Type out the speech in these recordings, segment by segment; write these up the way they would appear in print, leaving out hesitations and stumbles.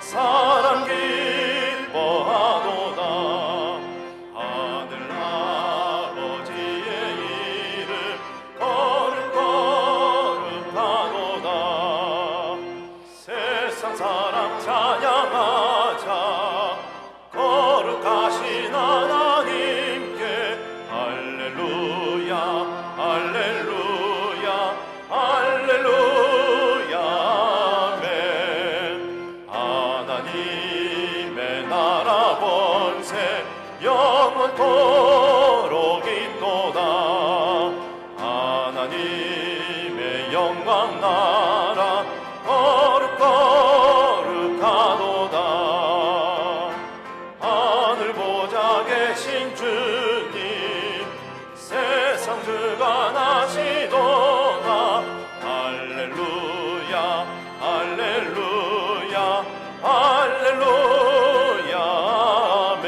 사랑 기뻐하도다. 하늘 아버지의 이름 거룩거룩하도다. 세상 사람 찬양하자. 거룩하신 하나님께 할렐루야 할렐루야 할렐루야 아멘. 하나님의 나라 번세 영원토록 있도다. 하나님의 영광 나라 거룩거룩하도다. 하늘 보좌 계신 주님 세상 주관하시도다. 할렐루야 할렐루야 할렐루야 아멘.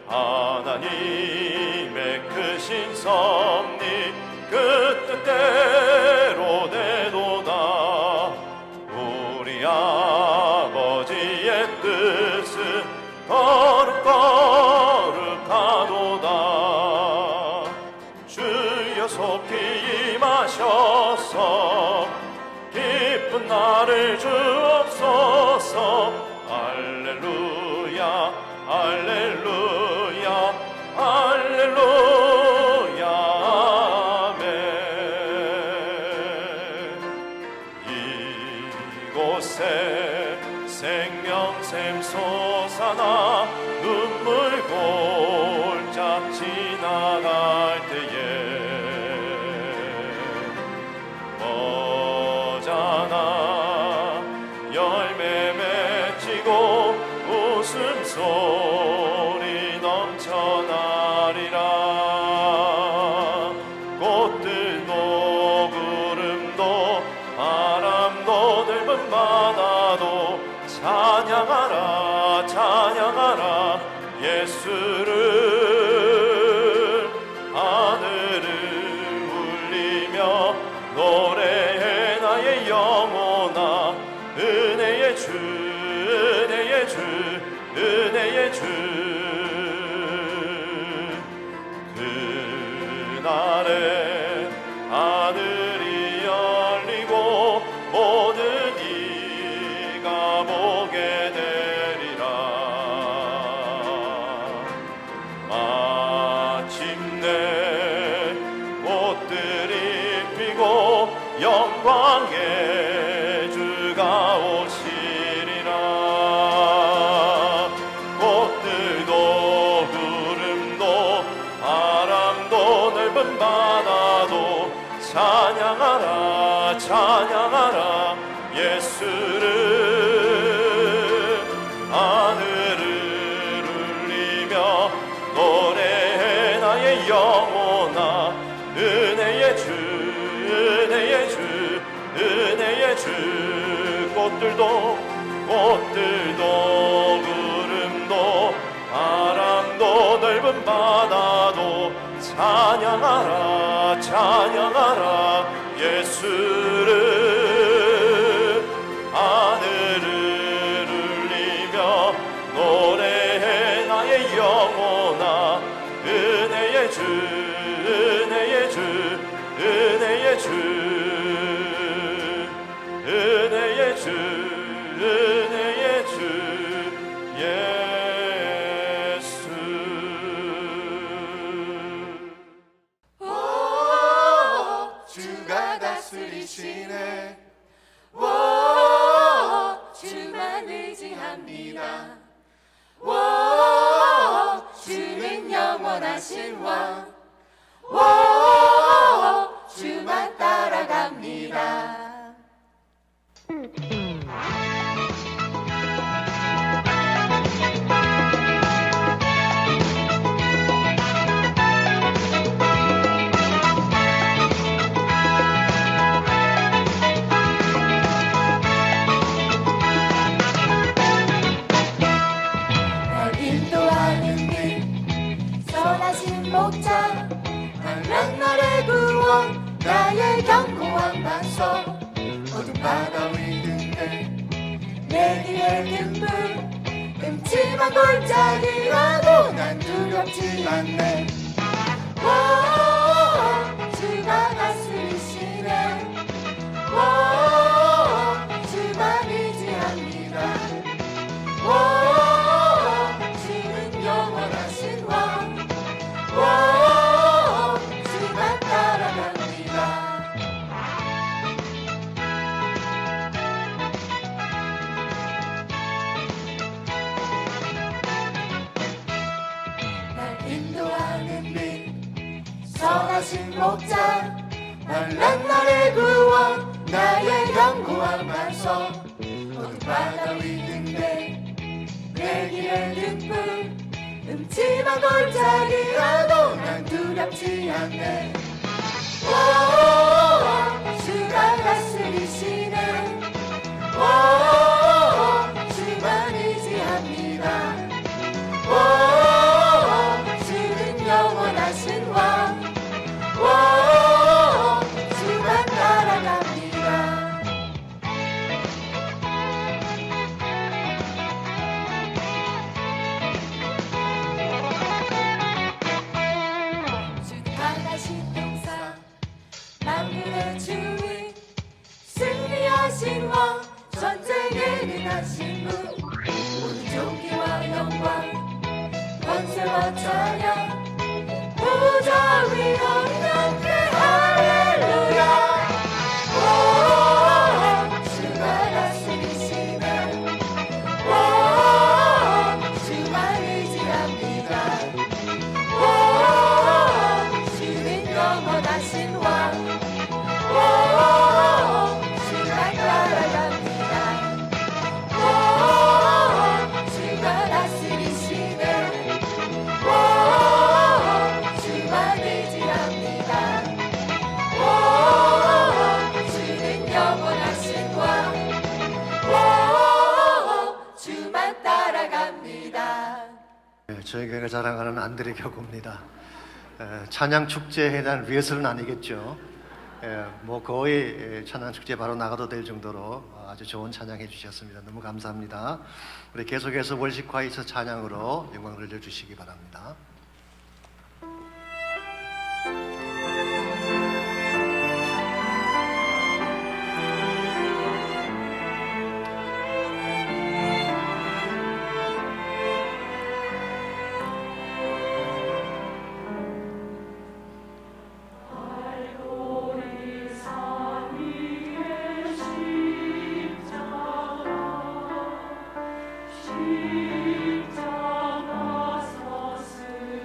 하나님의 크신 섭리 그 뜻대로 되도다. 우리 아버지의 뜻은 거룩거룩하도다. 주여 속히 임하셔서 기쁜 날을 주옵소서. 할렐루야 할렐루야 할렐루야 아멘. 이곳에 생명샘 솟아나 눈물 골짝 지나갈 때에 머잖아 열매 맺히고 웃음소리 넘쳐나리라. 꽃들도 구름도 바람도 넓은 바다도 찬양하라 찬양하라 예수를. 하늘을 울리며 노래해 나의 영혼아. 은혜의 주 은혜의 주 은혜의 주. 그날에 하늘이 열리고 모든 이가 보게 되리라. 마침내 꽃들이 피고 영광의 주가 오시리라. 꽃들도 구름도 바람도 넓은 바다도 찬양하라 찬양하라 예수를. 하늘을 울리며 노래해 나의 영혼아. 은혜의 주 은혜의 주 은혜의 주. 꽃들도 구름도 바람도 넓은 바다도 찬양하라 찬양하라 예수를. 하늘을 울리며 노래해 나의 영혼아. 은혜의 주 은혜의 주 은혜의 주 은혜의 주 은혜의 주 예수. 오 주가 다스리시네. 오 주만 의지합니다. 오 주는 영원하신 왕. 오 주만 따라갑니다. 목자 하나님 나의 구원 나의 견고한 반석 내게 등불 음침한 골짜기라도 난 두렵지 않네. 오, 주가 다스리시네. 오, 주만 의지합니다. 오, 주는 영원하신 왕. 오, 주만 따라갑니다. 날 인도하는 빛 선하신 목자 말란 나의 구원 나의 견고한 반석 어둠 바다 위인데 내 길의 등불 음침한 골짜기라도 난 두렵지 않네. 오, 주가 다스리시네. 오, 주만 의지합니다. 오, 주는 영원하신 왕. 오, 주만 따라갑니다. 주는 강하신 용사 만물의 주인 승리하신 왕 전쟁에 능하신 분 모든 존귀와 영광 권세와 찬양 보좌 위 없는 그 할렐루야. 오, 주가 다스리시네. 오, 주만 의지합니다. 오, 주는 영원하신 왕. 오, 주만 따라갑니다. 오, 주가 다스리시네. 오, 주만 의지합니다. 오, 주는 영원하신 왕. 오, 주만 따라갑니다. 저희 교회가 자랑하는 안드레 교구입니다. 찬양 축제에 대한 리허설은 아니겠죠. 뭐 거의 찬양 축제 바로 나가도 될 정도로 아주 좋은 찬양해 주셨습니다. 너무 감사합니다. 우리 계속해서 월식 과이서 찬양으로 영광을 올려주시기 바랍니다. 십자가 서슴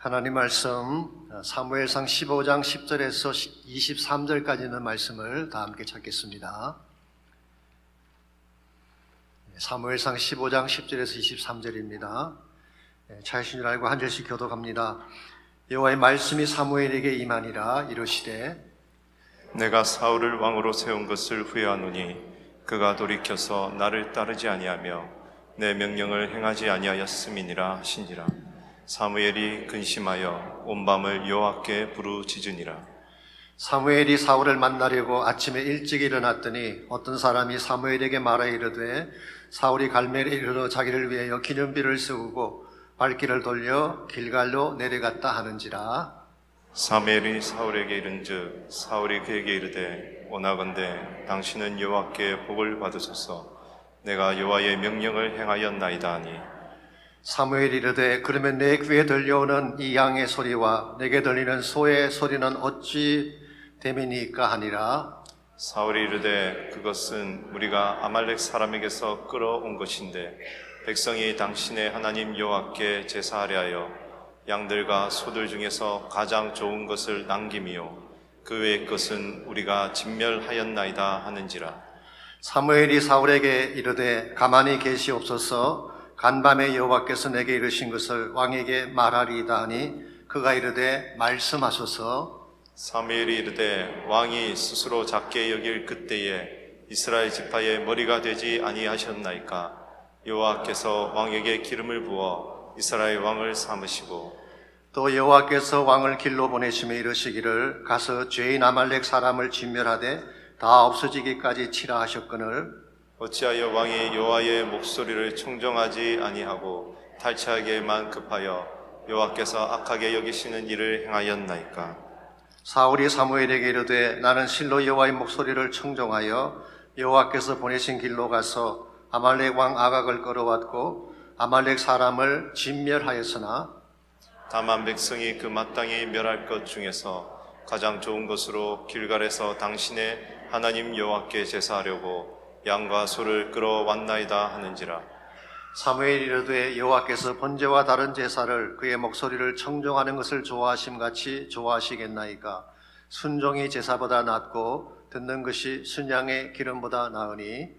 하나님 말씀 사무엘상 15장 10절에서 23절까지 있는 말씀을 다 함께 찾겠습니다. 사무엘상 15장 10절에서 23절입니다. 찾으신 줄 알고 한 절씩 교독합니다. 여호와의 말씀이 사무엘에게 임하니라. 이르시되 내가 사울을 왕으로 세운 것을 후회하노니 그가 돌이켜서 나를 따르지 아니하며 내 명령을 행하지 아니하였음이니라 하시니라. 사무엘이 근심하여 온 밤을 여호와께 부르짖으니라. 사무엘이 사울을 만나려고 아침에 일찍 일어났더니 어떤 사람이 사무엘에게 말하여 이르되 사울이 갈멜에 이르러 자기를 위하여 기념비를 세우고 발길을 돌려 길갈로 내려갔다 하는지라. 사무엘이 사울에게 이른즉 사울이 그에게 이르되 원하건대 당신은 여호와께 복을 받으소서. 내가 여호와의 명령을 행하였나이다 하니 사무엘이 이르되 그러면 내 귀에 들려오는 이 양의 소리와 내게 들리는 소의 소리는 어찌 됨이니까 하니라. 사울이 이르되 그것은 우리가 아말렉 사람에게서 끌어온 것인데 백성이 당신의 하나님 여호와께 제사하려 하여 양들과 소들 중에서 가장 좋은 것을 남김이요 그 외의 것은 우리가 진멸하였나이다 하는지라. 사무엘이 사울에게 이르되 가만히 계시옵소서. 간밤에 여호와께서 내게 이르신 것을 왕에게 말하리이다 하니 그가 이르되 말씀하소서. 사무엘이 이르되 왕이 스스로 작게 여길 그때에 이스라엘 지파의 머리가 되지 아니하셨나이까. 여호와께서 왕에게 기름을 부어 이스라엘 왕을 삼으시고 또 여호와께서 왕을 길로 보내시며 이르시기를 가서 죄인 아말렉 사람을 진멸하되 다 없어지기까지 치라 하셨거늘 어찌하여 왕이 여호와의 목소리를 청정하지 아니하고 탈취하기에만 급하여 여호와께서 악하게 여기시는 일을 행하였나이까. 사울이 사무엘에게 이르되 나는 실로 여호와의 목소리를 청정하여 여호와께서 보내신 길로 가서 아말렉 왕 아각을 끌어왔고 아말렉 사람을 진멸하였으나 다만 백성이 그 마땅히 멸할 것 중에서 가장 좋은 것으로 길갈에서 당신의 하나님 여호와께 제사하려고 양과 소를 끌어왔나이다 하는지라. 사무엘이 이르되 여호와께서 번제와 다른 제사를 그의 목소리를 청정하는 것을 좋아하심같이 좋아하시겠나이까. 순종이 제사보다 낫고 듣는 것이 순양의 기름보다 나으니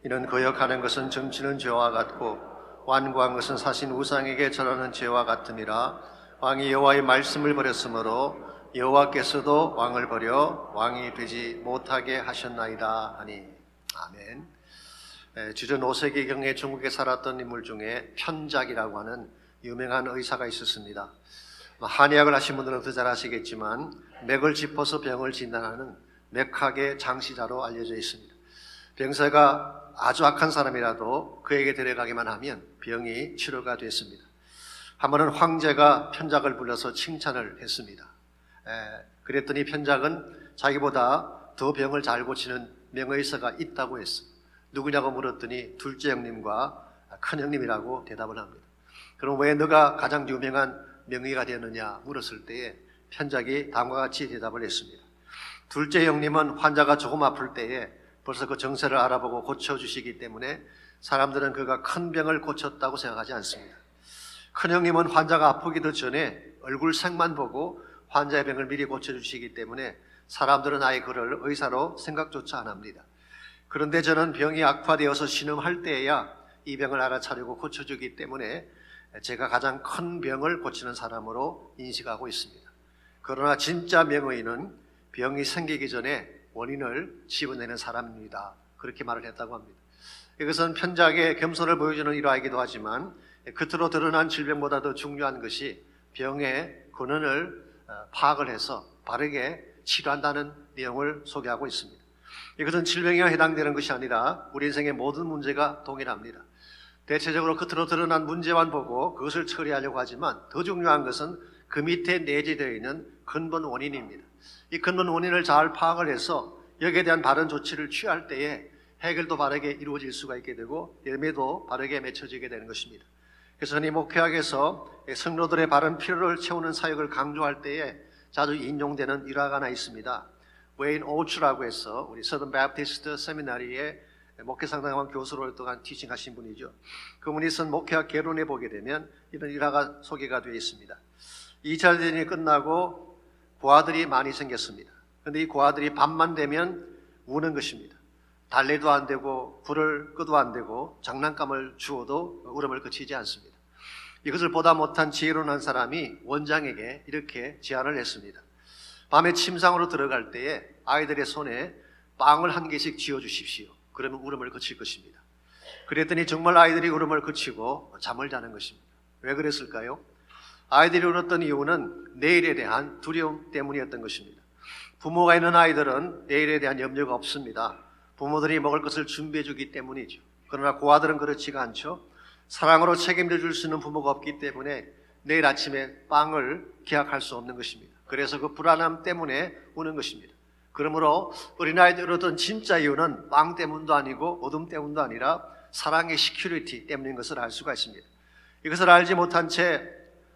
이는 거역하는 것은 점치는 죄와 같고 완고한 것은 사신 우상에게 절하는 죄와 같음이라. 왕이 여호와의 말씀을 버렸으므로 여호와께서도 왕을 버려 왕이 되지 못하게 하셨나이다 하니. 아멘. 주전 5세기경에 중국에 살았던 인물 중에 편작이라고 하는 유명한 의사가 있었습니다. 한의학을 하신 분들은 더 잘 아시겠지만 맥을 짚어서 병을 진단하는 맥학의 장시자로 알려져 있습니다. 병세가 아주 악한 사람이라도 그에게 데려가기만 하면 병이 치료가 됐습니다. 한 번은 황제가 편작을 불러서 칭찬을 했습니다. 그랬더니 편작은 자기보다 더 병을 잘 고치는 명의사가 있다고 했어요. 누구냐고 물었더니 둘째 형님과 큰 형님이라고 대답을 합니다. 그럼 왜 너가 가장 유명한 명의가 되느냐 물었을 때에 편작이 다음과 같이 대답을 했습니다. 둘째 형님은 환자가 조금 아플 때에 벌써 그 정세를 알아보고 고쳐주시기 때문에 사람들은 그가 큰 병을 고쳤다고 생각하지 않습니다. 큰 형님은 환자가 아프기도 전에 얼굴 색만 보고 환자의 병을 미리 고쳐주시기 때문에 사람들은 아예 그를 의사로 생각조차 안 합니다. 그런데 저는 병이 악화되어서 신음할 때에야 이 병을 알아차리고 고쳐주기 때문에 제가 가장 큰 병을 고치는 사람으로 인식하고 있습니다. 그러나 진짜 명의는 병이 생기기 전에 원인을 집어내는 사람입니다. 그렇게 말을 했다고 합니다. 이것은 편작의 겸손을 보여주는 일화이기도 하지만 겉으로 드러난 질병보다 더 중요한 것이 병의 근원을 파악을 해서 바르게 치료한다는 내용을 소개하고 있습니다. 이것은 질병에 해당되는 것이 아니라 우리 인생의 모든 문제가 동일합니다. 대체적으로 겉으로 드러난 문제만 보고 그것을 처리하려고 하지만 더 중요한 것은 그 밑에 내재되어 있는 근본 원인입니다. 이 근본 원인을 잘 파악을 해서 여기에 대한 바른 조치를 취할 때에 해결도 바르게 이루어질 수가 있게 되고 열매도 바르게 맺혀지게 되는 것입니다. 그래서 이 목회학에서 성도들의 바른 필요를 채우는 사역을 강조할 때에 자주 인용되는 일화가 하나 있습니다. 웨인 오츠라고 해서 우리 서던 바프티스트 세미나리에 목회상담원 교수로 활동한 티칭하신 분이죠. 그분이 쓴 목회학 개론에 보게 되면 이런 일화가 소개가 되어 있습니다. 2차 대전이 끝나고 고아들이 많이 생겼습니다. 그런데 이 고아들이 밤만 되면 우는 것입니다. 달래도 안 되고 불을 끄도 안 되고 장난감을 주어도 울음을 그치지 않습니다. 이것을 보다 못한 지혜로운 한 사람이 원장에게 이렇게 제안을 했습니다. 밤에 침상으로 들어갈 때에 아이들의 손에 빵을 한 개씩 쥐어주십시오. 그러면 울음을 그칠 것입니다. 그랬더니 정말 아이들이 울음을 그치고 잠을 자는 것입니다. 왜 그랬을까요? 아이들이 울었던 이유는 내일에 대한 두려움 때문이었던 것입니다. 부모가 있는 아이들은 내일에 대한 염려가 없습니다. 부모들이 먹을 것을 준비해 주기 때문이죠. 그러나 고아들은 그렇지가 않죠. 사랑으로 책임져 줄 수 있는 부모가 없기 때문에 내일 아침에 빵을 기약할 수 없는 것입니다. 그래서 그 불안함 때문에 우는 것입니다. 그러므로 어린아이들이 울었던 진짜 이유는 빵 때문도 아니고 어둠 때문도 아니라 사랑의 시큐리티 때문인 것을 알 수가 있습니다. 이것을 알지 못한 채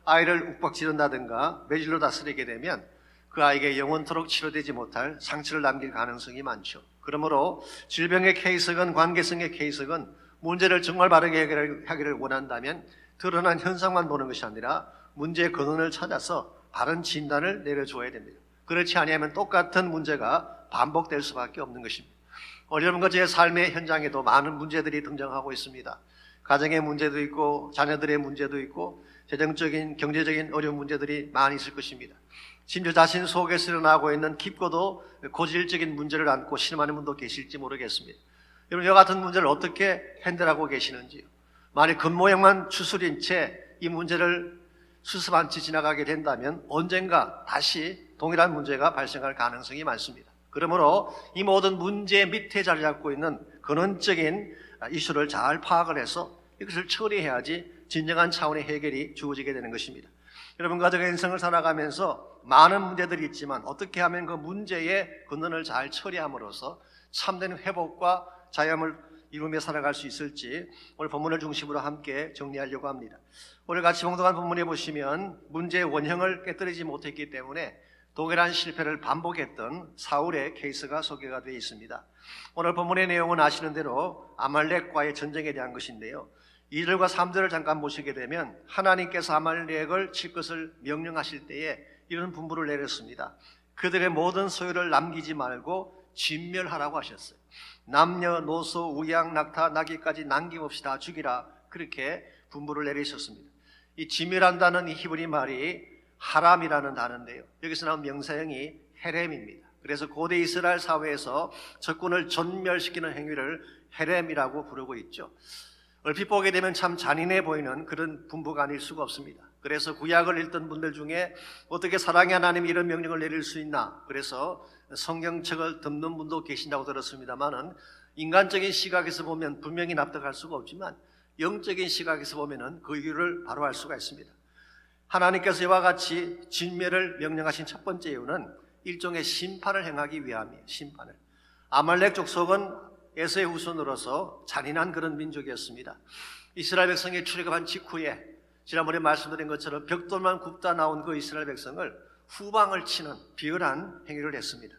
아이를 욱박지른다든가 매질로 다스리게 되면 그 아이에게 영원토록 치료되지 못할 상처를 남길 가능성이 많죠. 그러므로 질병의 케이스건 관계성의 케이스건 문제를 정말 바르게 해결하기를 원한다면 드러난 현상만 보는 것이 아니라 문제의 근원을 찾아서 바른 진단을 내려줘야 됩니다. 그렇지 아니하면 똑같은 문제가 반복될 수밖에 없는 것입니다. 여러분과 제 삶의 현장에도 많은 문제들이 등장하고 있습니다. 가정의 문제도 있고 자녀들의 문제도 있고 재정적인 경제적인 어려운 문제들이 많이 있을 것입니다. 심지어 자신 속에서 일어나고 있는 깊고도 고질적인 문제를 안고 실험하는 분도 계실지 모르겠습니다. 여러분, 이와 같은 문제를 어떻게 핸들하고 계시는지요? 만약 겉모양만 추스린 채 이 문제를 수습한 채 지나가게 된다면 언젠가 다시 동일한 문제가 발생할 가능성이 많습니다. 그러므로 이 모든 문제 밑에 자리 잡고 있는 근원적인 이슈를 잘 파악을 해서 이것을 처리해야지 진정한 차원의 해결이 주어지게 되는 것입니다. 여러분, 가정의 인생을 살아가면서 많은 문제들이 있지만 어떻게 하면 그 문제의 근원을 잘 처리함으로써 참된 회복과 자유함을 이루며 살아갈 수 있을지 오늘 본문을 중심으로 함께 정리하려고 합니다. 오늘 같이 봉독한 본문에 보시면 문제의 원형을 깨뜨리지 못했기 때문에 동일한 실패를 반복했던 사울의 케이스가 소개가 되어 있습니다. 오늘 본문의 내용은 아시는 대로 아말렉과의 전쟁에 대한 것인데요. 2절과 3절을 잠깐 보시게 되면 하나님께서 아말렉을 칠 것을 명령하실 때에 이런 분부를 내렸습니다. 그들의 모든 소유를 남기지 말고 진멸하라고 하셨어요. 남녀노소 우양 낙타 나귀까지 남김없이 다 죽이라, 그렇게 분부를 내리셨습니다. 이 진멸한다는 이 히브리 말이 하람이라는 단어인데요, 여기서 나온 명사형이 헤렘입니다. 그래서 고대 이스라엘 사회에서 적군을 전멸시키는 행위를 헤렘이라고 부르고 있죠. 얼핏 보게 되면 참 잔인해 보이는 그런 분부가 아닐 수가 없습니다. 그래서 구약을 읽던 분들 중에 어떻게 사랑의 하나님이 이런 명령을 내릴 수 있나, 그래서 성경책을 덮는 분도 계신다고 들었습니다만은 인간적인 시각에서 보면 분명히 납득할 수가 없지만 영적인 시각에서 보면은 그 이유를 바로 알 수가 있습니다. 하나님께서 이와 같이 진멸을 명령하신 첫 번째 이유는 일종의 심판을 행하기 위함이에요. 심판을. 아말렉 족속은 에서의 후손으로서 잔인한 그런 민족이었습니다. 이스라엘 백성이 출애굽한 직후에 지난번에 말씀드린 것처럼 벽돌만 굽다 나온 그 이스라엘 백성을 후방을 치는 비열한 행위를 했습니다.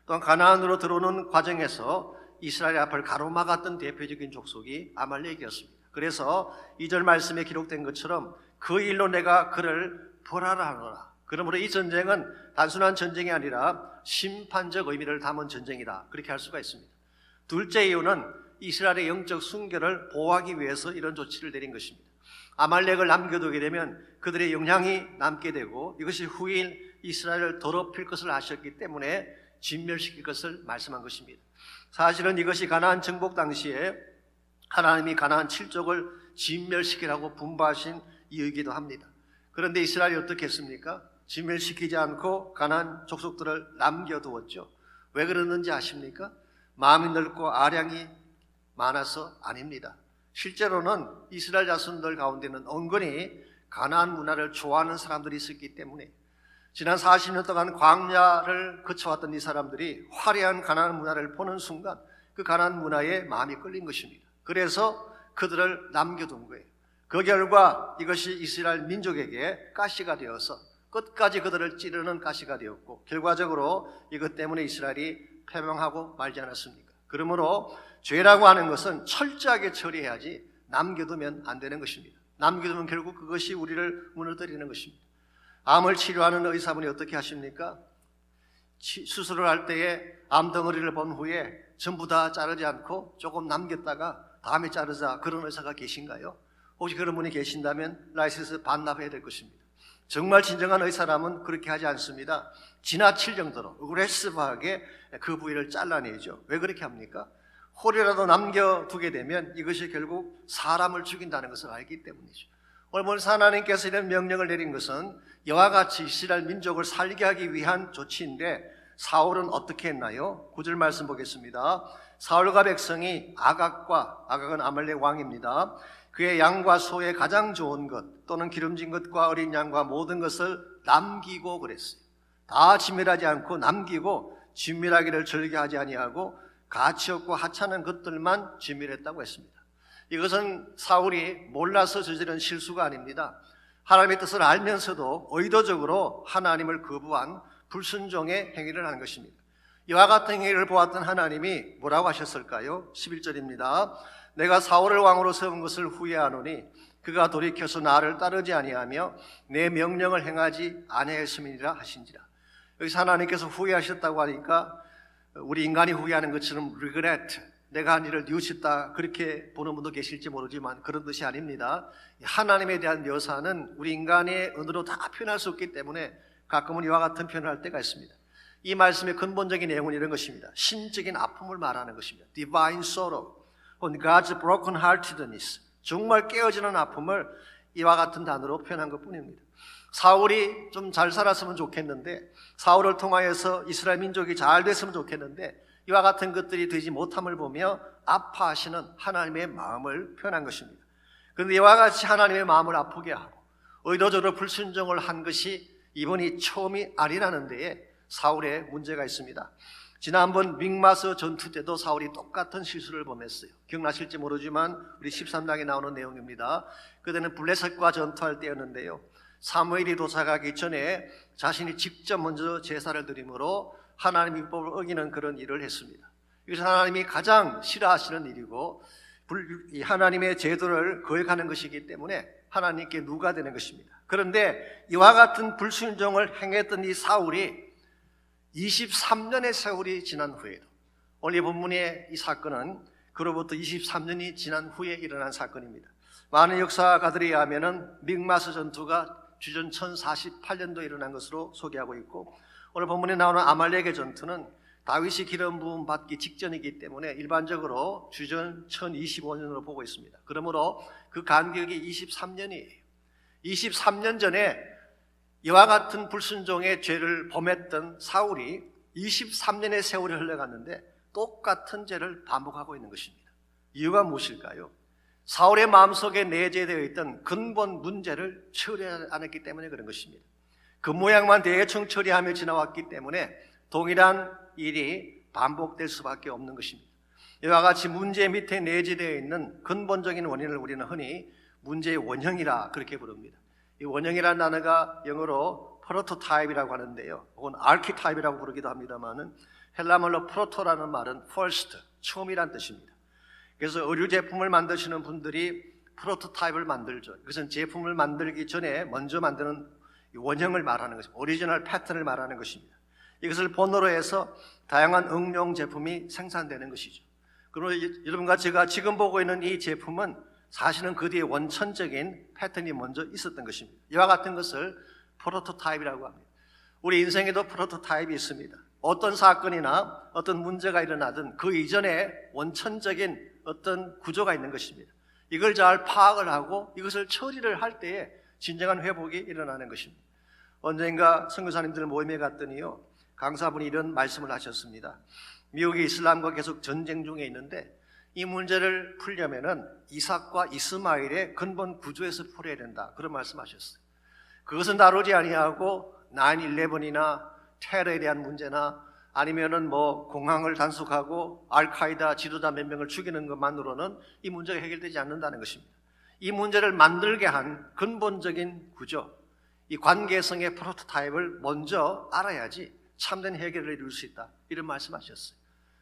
또한 가나안으로 들어오는 과정에서 이스라엘의 앞을 가로막았던 대표적인 족속이 아말렉이었습니다. 그래서 2절 말씀에 기록된 것처럼 그 일로 내가 그를 벌하라 하노라. 그러므로 이 전쟁은 단순한 전쟁이 아니라 심판적 의미를 담은 전쟁이다, 그렇게 할 수가 있습니다. 둘째 이유는 이스라엘의 영적 순결을 보호하기 위해서 이런 조치를 내린 것입니다. 아말렉을 남겨두게 되면 그들의 영향이 남게 되고 이것이 후일 이스라엘을 더럽힐 것을 아셨기 때문에 진멸시킬 것을 말씀한 것입니다. 사실은 이것이 가나안 정복 당시에 하나님이 가나안 7족을 진멸시키라고 분부하신 이유이기도 합니다. 그런데 이스라엘이 어떻게 했습니까? 진멸시키지 않고 가나안 족속들을 남겨두었죠. 왜 그러는지 아십니까? 마음이 넓고 아량이 많아서 아닙니다. 실제로는 이스라엘 자손들 가운데는 은근히 가나안 문화를 좋아하는 사람들이 있었기 때문에 지난 40년 동안 광야를 거쳐왔던 이 사람들이 화려한 가나안 문화를 보는 순간 그 가나안 문화에 마음이 끌린 것입니다. 그래서 그들을 남겨둔 거예요. 그 결과 이것이 이스라엘 민족에게 가시가 되어서 끝까지 그들을 찌르는 가시가 되었고 결과적으로 이것 때문에 이스라엘이 패망하고 말지 않았습니까? 그러므로 죄라고 하는 것은 철저하게 처리해야지 남겨두면 안 되는 것입니다. 남겨두면 결국 그것이 우리를 무너뜨리는 것입니다. 암을 치료하는 의사분이 어떻게 하십니까? 수술을 할 때에 암덩어리를 본 후에 전부 다 자르지 않고 조금 남겼다가 다음에 자르자, 그런 의사가 계신가요? 혹시 그런 분이 계신다면 라이센스 반납해야 될 것입니다. 정말 진정한 의사라면 그렇게 하지 않습니다. 지나칠 정도로 어그레시브하게 그 부위를 잘라내죠. 왜 그렇게 합니까? 홀이라도 남겨두게 되면 이것이 결국 사람을 죽인다는 것을 알기 때문이죠. 오늘 하나님께서 이런 명령을 내린 것은 이와 같이 이스라엘 민족을 살게 하기 위한 조치인데, 사울은 어떻게 했나요? 9절 말씀 보겠습니다. 사울과 백성이 아각은 아말렉 왕입니다. 그의 양과 소의 가장 좋은 것 또는 기름진 것과 어린 양과 모든 것을 남기고 그랬어요. 다 진멸하지 않고 남기고, 진멸하기를 즐겨하지 아니하고 가치 없고 하찮은 것들만 진멸했다고 했습니다. 이것은 사울이 몰라서 저지른 실수가 아닙니다. 하나님의 뜻을 알면서도 의도적으로 하나님을 거부한 불순종의 행위를 하는 것입니다. 이와 같은 행위를 보았던 하나님이 뭐라고 하셨을까요? 11절입니다. 내가 사울을 왕으로 세운 것을 후회하노니 그가 돌이켜서 나를 따르지 아니하며 내 명령을 행하지 아니하였음이니라 하신지라. 여기서 하나님께서 후회하셨다고 하니까 우리 인간이 후회하는 것처럼 regret, 내가 한 일을 뉘우쳤다, 그렇게 보는 분도 계실지 모르지만 그런 뜻이 아닙니다. 하나님에 대한 묘사는 우리 인간의 언어로 다 표현할 수 없기 때문에 가끔은 이와 같은 표현을 할 때가 있습니다. 이 말씀의 근본적인 내용은 이런 것입니다. 신적인 아픔을 말하는 것입니다. Divine sorrow, God's broken heartedness, 정말 깨어지는 아픔을 이와 같은 단어로 표현한 것뿐입니다. 사울이 좀 잘 살았으면 좋겠는데, 사울을 통하여서 이스라엘 민족이 잘 됐으면 좋겠는데, 이와 같은 것들이 되지 못함을 보며 아파하시는 하나님의 마음을 표현한 것입니다. 그런데 이와 같이 하나님의 마음을 아프게 하고 의도적으로 불순종을 한 것이 이번이 처음이 아니라는 데에 사울의 문제가 있습니다. 지난번 믹마스 전투 때도 사울이 똑같은 실수를 범했어요. 기억나실지 모르지만 우리 13장에 나오는 내용입니다. 그때는 블레셋과 전투할 때였는데요, 사무엘이 도착하기 전에 자신이 직접 먼저 제사를 드림으로 하나님 율법을 어기는 그런 일을 했습니다. 이것은 하나님이 가장 싫어하시는 일이고 하나님의 제도를 거역하는 것이기 때문에 하나님께 누가 되는 것입니다. 그런데 이와 같은 불순종을 행했던 이 사울이 23년의 세월이 지난 후에도, 오늘 이 본문의 이 사건은 그로부터 23년이 지난 후에 일어난 사건입니다. 많은 역사가들에 의하면 믹마스 전투가 주전 1048년도에 일어난 것으로 소개하고 있고, 오늘 본문에 나오는 아말렉의 전투는 다윗이 기름 부음 받기 직전이기 때문에 일반적으로 주전 1025년으로 보고 있습니다. 그러므로 그 간격이 23년이에요. 23년 전에 이와 같은 불순종의 죄를 범했던 사울이 23년의 세월이 흘러갔는데 똑같은 죄를 반복하고 있는 것입니다. 이유가 무엇일까요? 사울의 마음속에 내재되어 있던 근본 문제를 처리하지 않았기 때문에 그런 것입니다. 그 모양만 대충 처리하며 지나왔기 때문에 동일한 일이 반복될 수밖에 없는 것입니다. 이와 같이 문제 밑에 내재되어 있는 근본적인 원인을 우리는 흔히 문제의 원형이라 그렇게 부릅니다. 이 원형이라는 단어가 영어로 프로토타입이라고 하는데요, 혹은 아키타입이라고 부르기도 합니다만은 헬라말로 프로토라는 말은 first, 처음이란 뜻입니다. 그래서 의류 제품을 만드시는 분들이 프로토타입을 만들죠. 그것은 제품을 만들기 전에 먼저 만드는 원형을 말하는 것입니다. 오리지널 패턴을 말하는 것입니다. 이것을 본어로 해서 다양한 응용 제품이 생산되는 것이죠. 그러면 여러분과 제가 지금 보고 있는 이 제품은 사실은 그 뒤에 원천적인 패턴이 먼저 있었던 것입니다. 이와 같은 것을 프로토타입이라고 합니다. 우리 인생에도 프로토타입이 있습니다. 어떤 사건이나 어떤 문제가 일어나든 그 이전에 원천적인 어떤 구조가 있는 것입니다. 이걸 잘 파악을 하고 이것을 처리를 할 때에 진정한 회복이 일어나는 것입니다. 언젠가 선교사님들 모임에 갔더니요, 강사분이 이런 말씀을 하셨습니다. 미국이 이슬람과 계속 전쟁 중에 있는데 이 문제를 풀려면은 이삭과 이스마엘의 근본 구조에서 풀어야 된다, 그런 말씀하셨어요. 그것은 다루지 아니하고 9/11이나 테러에 대한 문제나 아니면은 공항을 단속하고 알카이다 지도자 몇 명을 죽이는 것만으로는 이 문제가 해결되지 않는다는 것입니다. 이 문제를 만들게 한 근본적인 구조, 이 관계성의 프로토타입을 먼저 알아야지 참된 해결을 이룰 수 있다, 이런 말씀하셨어요.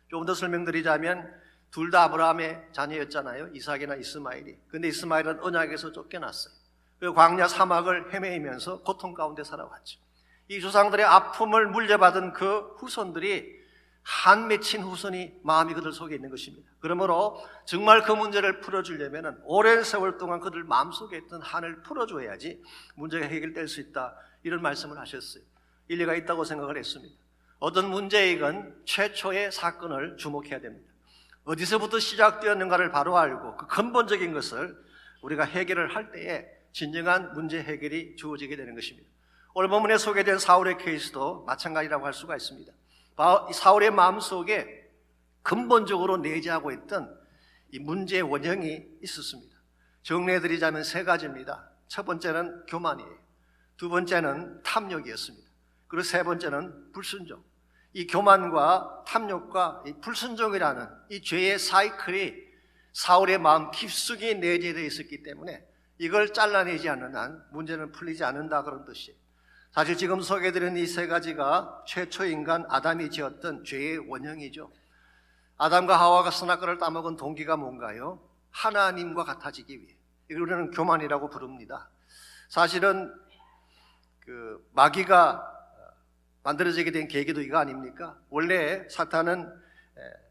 조금 더 설명드리자면 둘 다 아브라함의 자녀였잖아요, 이삭이나 이스마엘이. 근데 이스마엘은 언약에서 쫓겨났어요. 그 광야 사막을 헤매이면서 고통 가운데 살아왔죠. 이 조상들의 아픔을 물려받은 그 후손들이 한 맺힌 후손이 마음이 그들 속에 있는 것입니다. 그러므로 정말 그 문제를 풀어주려면 오랜 세월 동안 그들 마음속에 있던 한을 풀어줘야지 문제가 해결될 수 있다, 이런 말씀을 하셨어요. 일리가 있다고 생각을 했습니다. 어떤 문제이건 최초의 사건을 주목해야 됩니다. 어디서부터 시작되었는가를 바로 알고 그 근본적인 것을 우리가 해결을 할 때에 진정한 문제 해결이 주어지게 되는 것입니다. 오늘 본문에 소개된 사울의 케이스도 마찬가지라고 할 수가 있습니다. 사울의 마음속에 근본적으로 내재하고 있던 이 문제의 원형이 있었습니다. 정리해드리자면 세 가지입니다. 첫 번째는 교만이에요. 두 번째는 탐욕이었습니다. 그리고 세 번째는 불순종. 이 교만과 탐욕과 이 불순종이라는 이 죄의 사이클이 사울의 마음 깊숙이 내재되어 있었기 때문에 이걸 잘라내지 않는 한 문제는 풀리지 않는다, 그런 뜻이에요. 사실 지금 소개해드린 이 세 가지가 최초 인간 아담이 지었던 죄의 원형이죠. 아담과 하와가 선악과를 따먹은 동기가 뭔가요? 하나님과 같아지기 위해. 이걸 우리는 교만이라고 부릅니다. 사실은 그 마귀가 만들어지게 된 계기도 이거 아닙니까? 원래 사탄은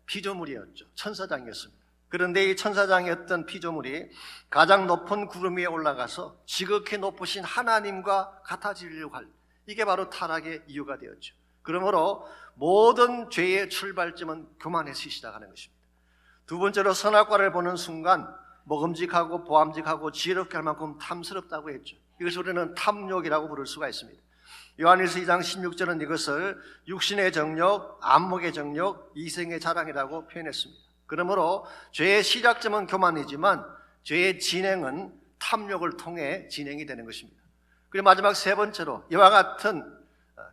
피조물이었죠. 천사장이었습니다. 그런데 이 천사장이었던 피조물이 가장 높은 구름 위에 올라가서 지극히 높으신 하나님과 같아지려고 할, 이게 바로 타락의 이유가 되었죠. 그러므로 모든 죄의 출발점은 교만에서 시작하는 것입니다. 두 번째로 선악과를 보는 순간 먹음직하고 보암직하고 지혜롭게 할 만큼 탐스럽다고 했죠. 이것을 우리는 탐욕이라고 부를 수가 있습니다. 요한일서 2장 16절은 이것을 육신의 정욕, 안목의 정욕, 이생의 자랑이라고 표현했습니다. 그러므로 죄의 시작점은 교만이지만 죄의 진행은 탐욕을 통해 진행이 되는 것입니다. 그리고 마지막 세 번째로 이와 같은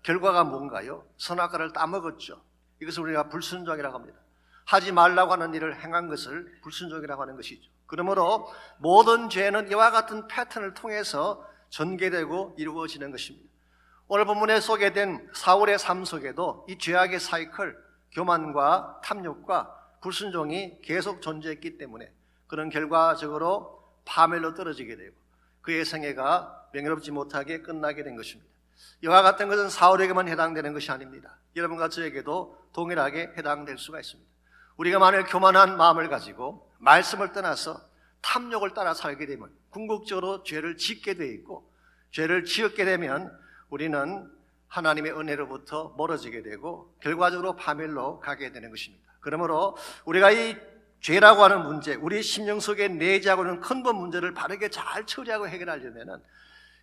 결과가 뭔가요? 선악과를 따먹었죠. 이것을 우리가 불순종이라고 합니다. 하지 말라고 하는 일을 행한 것을 불순종이라고 하는 것이죠. 그러므로 모든 죄는 이와 같은 패턴을 통해서 전개되고 이루어지는 것입니다. 오늘 본문에 소개된 사울의 삶 속에도 이 죄악의 사이클, 교만과 탐욕과 불순종이 계속 존재했기 때문에 그런 결과적으로 파멸로 떨어지게 되고 그의 생애가 명예롭지 못하게 끝나게 된 것입니다. 이와 같은 것은 사울에게만 해당되는 것이 아닙니다. 여러분과 저에게도 동일하게 해당될 수가 있습니다. 우리가 만일 교만한 마음을 가지고 말씀을 떠나서 탐욕을 따라 살게 되면 궁극적으로 죄를 짓게 돼 있고, 죄를 지었게 되면 우리는 하나님의 은혜로부터 멀어지게 되고 결과적으로 파멸로 가게 되는 것입니다. 그러므로 우리가 이 죄라고 하는 문제, 우리 심령 속에 내재하고 있는 근본 문제를 바르게 잘 처리하고 해결하려면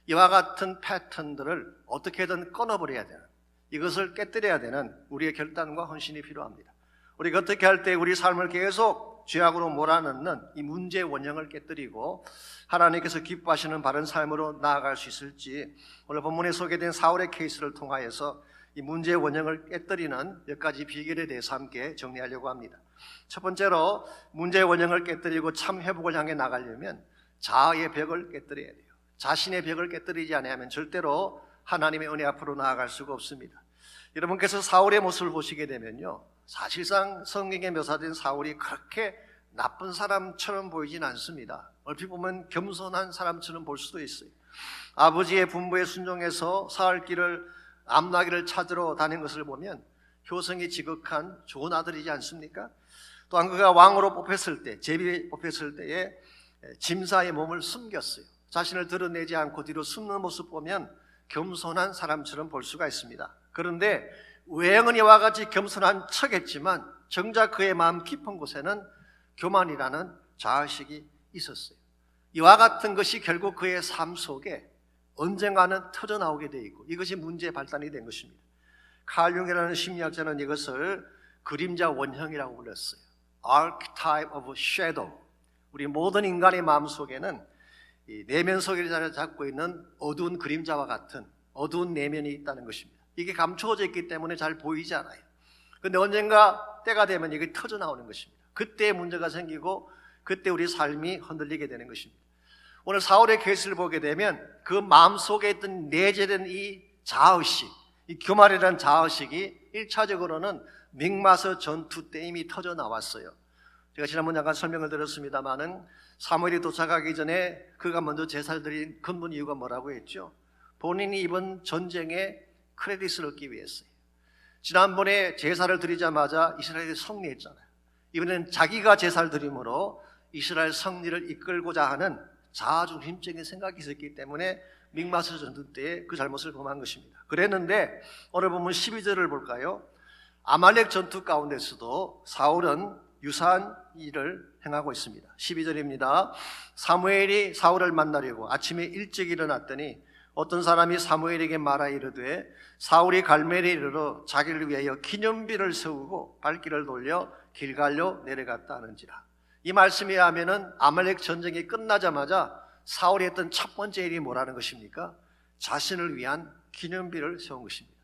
이와 같은 패턴들을 어떻게든 끊어버려야 되는, 이것을 깨뜨려야 되는 우리의 결단과 헌신이 필요합니다. 우리가 어떻게 할 때 우리 삶을 계속 죄악으로 몰아넣는 이 문제의 원형을 깨뜨리고 하나님께서 기뻐하시는 바른 삶으로 나아갈 수 있을지 오늘 본문에 소개된 사울의 케이스를 통하여서 이 문제의 원형을 깨뜨리는 몇 가지 비결에 대해서 함께 정리하려고 합니다. 첫 번째로 문제의 원형을 깨뜨리고 참 회복을 향해 나가려면 자아의 벽을 깨뜨려야 돼요. 자신의 벽을 깨뜨리지 않으면 절대로 하나님의 은혜 앞으로 나아갈 수가 없습니다. 여러분께서 사울의 모습을 보시게 되면요, 사실상 성경에 묘사된 사울이 그렇게 나쁜 사람처럼 보이진 않습니다. 얼핏 보면 겸손한 사람처럼 볼 수도 있어요. 아버지의 분부에 순종해서 사흘길을 암나기를 찾으러 다닌 것을 보면 효성이 지극한 좋은 아들이지 않습니까? 또한 그가 왕으로 뽑혔을 때, 제비에 뽑혔을 때에 짐사의 몸을 숨겼어요. 자신을 드러내지 않고 뒤로 숨는 모습 보면 겸손한 사람처럼 볼 수가 있습니다. 그런데 외형은 이와 같이 겸손한 척했지만 정작 그의 마음 깊은 곳에는 교만이라는 자아식이 있었어요. 이와 같은 것이 결국 그의 삶 속에 언젠가는 터져나오게 되어 있고 이것이 문제의 발단이 된 것입니다. 칼 융이라는 심리학자는 이것을 그림자 원형이라고 불렀어요. Archetype of Shadow. 우리 모든 인간의 마음 속에는 이 내면 속에 자리 잡고 있는 어두운 그림자와 같은 어두운 내면이 있다는 것입니다. 이게 감추어져 있기 때문에 잘 보이지 않아요. 그런데 언젠가 때가 되면 이게 터져나오는 것입니다. 그때 문제가 생기고 그때 우리 삶이 흔들리게 되는 것입니다. 오늘 사울의 케이스를 보게 되면 그 마음속에 있던 내재된 이 자아의식, 이 교만이라는 자아의식이 1차적으로는 믹마서 전투 때 이미 터져 나왔어요. 제가 지난번 잠깐 설명을 드렸습니다마는 사무엘이 도착하기 전에 그가 먼저 제사를 드린 근본 이유가 뭐라고 했죠? 본인이 이번 전쟁에 크레딧을 얻기 위해서요. 지난번에 제사를 드리자마자 이스라엘이 승리했잖아요. 이번에는 자기가 제사를 드림으로 이스라엘 승리를 이끌고자 하는 자아중심적인 생각이 있었기 때문에 믹마스 전투 때에 그 잘못을 범한 것입니다. 그랬는데 오늘 보면 12절을 볼까요? 아말렉 전투 가운데서도 사울은 유사한 일을 행하고 있습니다. 12절입니다. 사무엘이 사울을 만나려고 아침에 일찍 일어났더니 어떤 사람이 사무엘에게 말하 이르되 사울이 갈멜에 이르러 자기를 위하여 기념비를 세우고 발길을 돌려 길갈로 내려갔다 하는지라. 이 말씀에 하면은 아말렉 전쟁이 끝나자마자 사울이 했던 첫 번째 일이 뭐라는 것입니까? 자신을 위한 기념비를 세운 것입니다.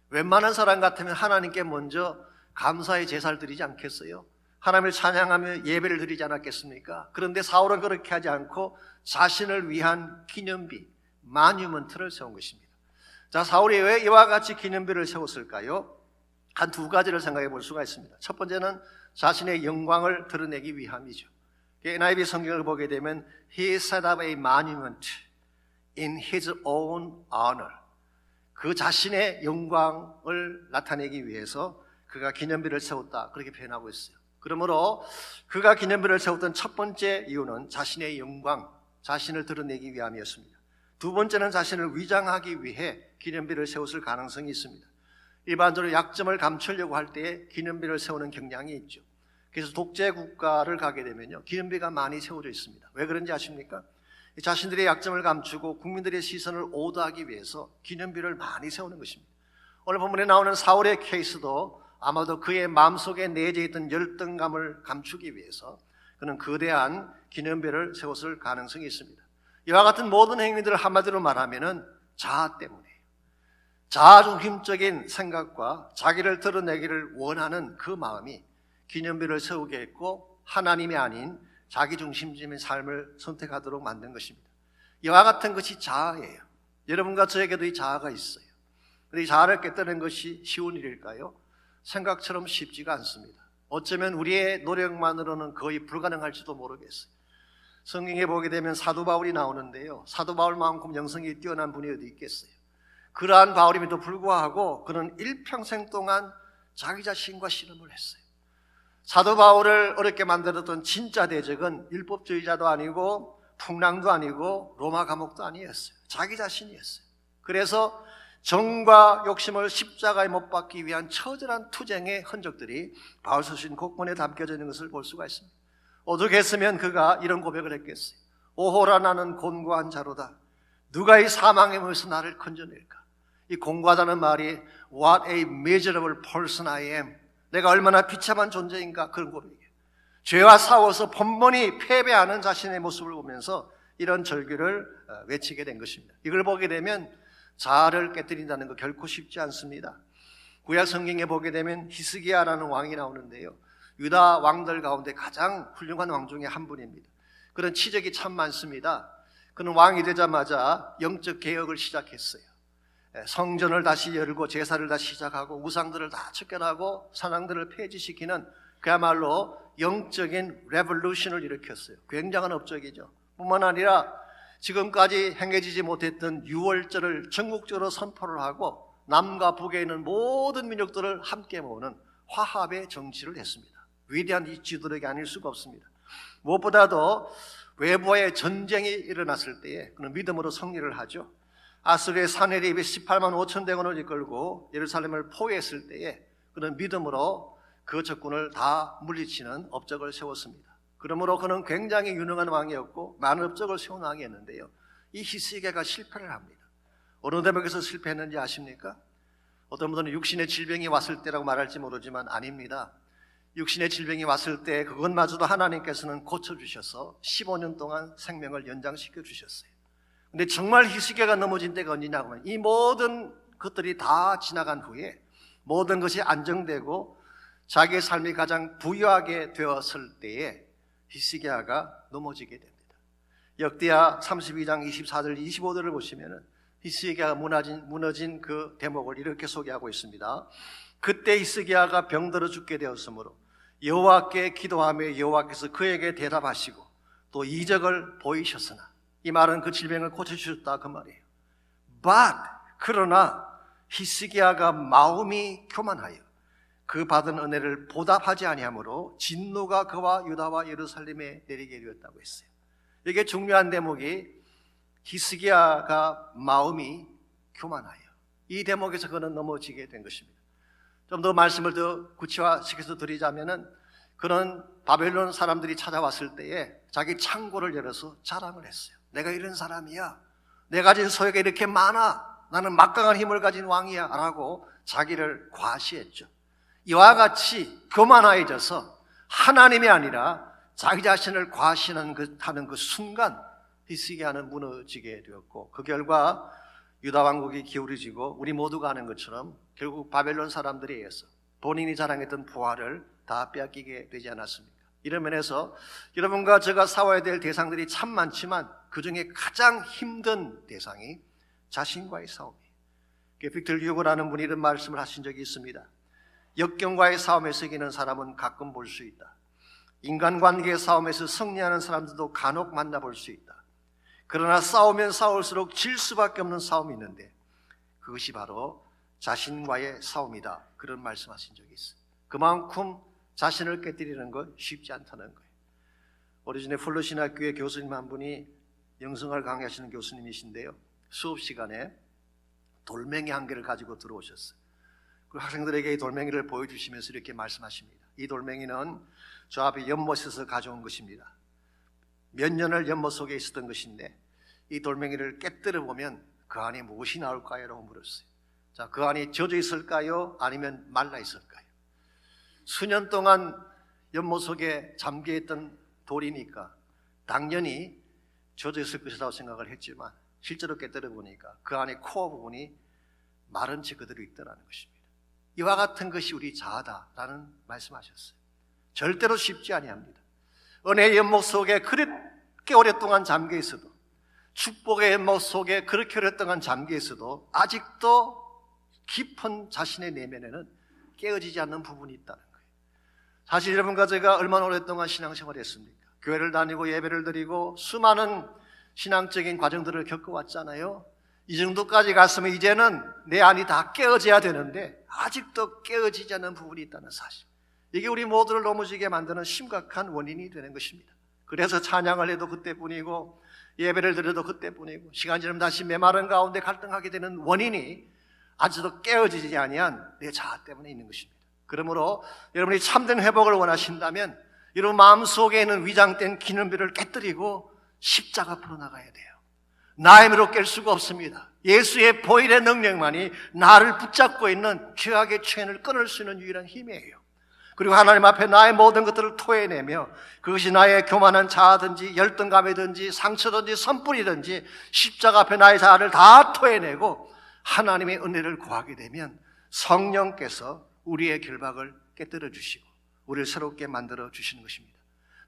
웬만한 사람 같으면 하나님께 먼저 감사의 제사를 드리지 않겠어요? 하나님을 찬양하며 예배를 드리지 않았겠습니까? 그런데 사울은 그렇게 하지 않고 자신을 위한 기념비, 마뉴먼트를 세운 것입니다. 자, 사울이 왜 이와 같이 기념비를 세웠을까요? 한 두 가지를 생각해 볼 수가 있습니다. 첫 번째는 자신의 영광을 드러내기 위함이죠. NIV 성경을 보게 되면 He set up a monument in his own honor. 그 자신의 영광을 나타내기 위해서 그가 기념비를 세웠다, 그렇게 표현하고 있어요. 그러므로 그가 기념비를 세웠던 첫 번째 이유는 자신의 영광, 자신을 드러내기 위함이었습니다. 두 번째는 자신을 위장하기 위해 기념비를 세웠을 가능성이 있습니다. 일반적으로 약점을 감추려고 할 때 기념비를 세우는 경향이 있죠. 그래서 독재 국가를 가게 되면요, 기념비가 많이 세워져 있습니다. 왜 그런지 아십니까? 자신들의 약점을 감추고 국민들의 시선을 오도하기 위해서 기념비를 많이 세우는 것입니다. 오늘 본문에 나오는 사울의 케이스도 아마도 그의 마음속에 내재 있던 열등감을 감추기 위해서 그는 거대한 기념비를 세웠을 가능성이 있습니다. 이와 같은 모든 행위들을 한마디로 말하면은 자아 때문이에요. 자아중심적인 생각과 자기를 드러내기를 원하는 그 마음이 기념비를 세우게 했고 하나님이 아닌 자기중심적인 삶을 선택하도록 만든 것입니다. 이와 같은 것이 자아예요. 여러분과 저에게도 이 자아가 있어요. 그런데 이 자아를 깨뜨리는 것이 쉬운 일일까요? 생각처럼 쉽지가 않습니다. 어쩌면 우리의 노력만으로는 거의 불가능할지도 모르겠어요. 성경에 보게 되면 사도 바울이 나오는데요, 사도 바울만큼 영성이 뛰어난 분이 어디 있겠어요? 그러한 바울임에도 불구하고 그는 일평생 동안 자기 자신과 씨름을 했어요. 사도 바울을 어렵게 만들었던 진짜 대적은 율법주의자도 아니고 풍랑도 아니고 로마 감옥도 아니었어요. 자기 자신이었어요. 그래서 정과 욕심을 십자가에 못 박기 위한 처절한 투쟁의 흔적들이 바울 서신 곳곳에 담겨져 있는 것을 볼 수가 있습니다. 오죽했으면 그가 이런 고백을 했겠어요. 오호라, 나는 곤고한 자로다. 누가 이 사망의 몸에서 나를 건져낼까? 이 곤고하다는 말이 What a miserable person I am. 내가 얼마나 비참한 존재인가, 그런 고백이에요. 죄와 싸워서 번번이 패배하는 자신의 모습을 보면서 이런 절규를 외치게 된 것입니다. 이걸 보게 되면 자아를 깨뜨린다는 거 결코 쉽지 않습니다. 구약 성경에 보게 되면 히스기야라는 왕이 나오는데요, 유다 왕들 가운데 가장 훌륭한 왕 중에 한 분입니다. 그런 치적이 참 많습니다. 그는 왕이 되자마자 영적 개혁을 시작했어요. 성전을 다시 열고 제사를 다시 시작하고 우상들을 다 척결하고 사상들을 폐지시키는 그야말로 영적인 레볼루션을 일으켰어요. 굉장한 업적이죠. 뿐만 아니라 지금까지 행해지지 못했던 유월절을 전국적으로 선포를 하고 남과 북에 있는 모든 민족들을 함께 모으는 화합의 정치를 했습니다. 위대한 이 지도력이 아닐 수가 없습니다. 무엇보다도 외부와의 전쟁이 일어났을 때에 그는 믿음으로 승리를 하죠. 아수르의 사내립이 18만 5천 대군을 이끌고 예루살렘을 포위했을 때에 그는 믿음으로 그 적군을 다 물리치는 업적을 세웠습니다. 그러므로 그는 굉장히 유능한 왕이었고 많은 업적을 세운 왕이었는데요, 이 히스기야가 실패를 합니다. 어느 대목에서 실패했는지 아십니까? 어떤 분들은 육신의 질병이 왔을 때라고 말할지 모르지만 아닙니다. 육신의 질병이 왔을 때 그것마저도 하나님께서는 고쳐주셔서 15년 동안 생명을 연장시켜 주셨어요. 근데 정말 히스기야가 넘어진 때가 언제냐고 하면 이 모든 것들이 다 지나간 후에 모든 것이 안정되고 자기의 삶이 가장 부유하게 되었을 때에 히스기야가 넘어지게 됩니다. 역대하 32장 24절 25절을 보시면은 히스기야가 무너진 그 대목을 이렇게 소개하고 있습니다. 그때 히스기야가 병들어 죽게 되었으므로 여호와께 기도하며 여호와께서 그에게 대답하시고 또 이적을 보이셨으나, 이 말은 그 질병을 고쳐주셨다 그 말이에요. But 그러나 히스기야가 마음이 교만하여 그 받은 은혜를 보답하지 아니하므로 진노가 그와 유다와 예루살렘에 내리게 되었다고 했어요. 이게 중요한 대목이 히스기야가 마음이 교만하여, 이 대목에서 그는 넘어지게 된 것입니다. 좀 더 말씀을 더 구체화시켜서 드리자면은, 그는 바벨론 사람들이 찾아왔을 때에 자기 창고를 열어서 자랑을 했어요. 내가 이런 사람이야. 내가 가진 소유가 이렇게 많아. 나는 막강한 힘을 가진 왕이야 라고 자기를 과시했죠. 이와 같이 교만해져서 하나님이 아니라 자기 자신을 과시하는 그 순간 히스기야는 무너지게 되었고, 그 결과 유다 왕국이 기울어지고 우리 모두가 아는 것처럼 결국 바벨론 사람들에 의해서 본인이 자랑했던 부활을 다 빼앗기게 되지 않았습니까? 이런 면에서 여러분과 제가 싸워야 될 대상들이 참 많지만 그 중에 가장 힘든 대상이 자신과의 싸움이에요. 빅터 류고라는 분이 이런 말씀을 하신 적이 있습니다. 역경과의 싸움에서 이기는 사람은 가끔 볼 수 있다. 인간관계의 싸움에서 승리하는 사람들도 간혹 만나볼 수 있다. 그러나 싸우면 싸울수록 질 수밖에 없는 싸움이 있는데 그것이 바로 자신과의 싸움이다. 그런 말씀하신 적이 있어요. 그만큼 자신을 깨뜨리는 건 쉽지 않다는 거예요. 오리지널 플러신학교의 교수님 한 분이 영성을 강의하시는 교수님이신데요, 수업 시간에 돌멩이 한 개를 가지고 들어오셨어요. 그 학생들에게 이 돌멩이를 보여주시면서 이렇게 말씀하십니다. 이 돌멩이는 저 앞에 연못에서 가져온 것입니다. 몇 년을 연못 속에 있었던 것인데 이 돌멩이를 깨뜨려 보면 그 안에 무엇이 나올까요? 라고 물었어요. 자, 그 안이 젖어 있을까요? 아니면 말라 있을까요? 수년 동안 연못 속에 잠겨 있던 돌이니까 당연히 젖어 있을 것이라고 생각을 했지만 실제로 깨뜨려 보니까 그 안에 코어 부분이 마른 채 그대로 있더라는 것입니다. 이와 같은 것이 우리 자아다라는 말씀하셨어요. 절대로 쉽지 아니합니다. 은혜의 연못 속에 그렇게 오랫동안 잠겨 있어도, 축복의 연못 속에 그렇게 오랫동안 잠겨 있어도 아직도 깊은 자신의 내면에는 깨어지지 않는 부분이 있다는 거예요. 사실 여러분과 제가 얼마나 오랫동안 신앙생활을 했습니까? 교회를 다니고 예배를 드리고 수많은 신앙적인 과정들을 겪어왔잖아요. 이 정도까지 갔으면 이제는 내 안이 다 깨어져야 되는데 아직도 깨어지지 않는 부분이 있다는 사실, 이게 우리 모두를 넘어지게 만드는 심각한 원인이 되는 것입니다. 그래서 찬양을 해도 그때뿐이고 예배를 드려도 그때뿐이고 시간이 지나면 다시 메마른 가운데 갈등하게 되는 원인이 아직도 깨어지지 아니한 내 자아 때문에 있는 것입니다. 그러므로 여러분이 참된 회복을 원하신다면 여러분 마음속에 있는 위장된 기념비를 깨뜨리고 십자가 앞으로 나가야 돼요. 나의 힘으로 깰 수가 없습니다. 예수의 보혈의 능력만이 나를 붙잡고 있는 죄악의 체인을 끊을 수 있는 유일한 힘이에요. 그리고 하나님 앞에 나의 모든 것들을 토해내며 그것이 나의 교만한 자아든지 열등감이든지 상처든지 선불이든지 십자가 앞에 나의 자아를 다 토해내고 하나님의 은혜를 구하게 되면 성령께서 우리의 결박을 깨뜨려 주시고 우리를 새롭게 만들어 주시는 것입니다.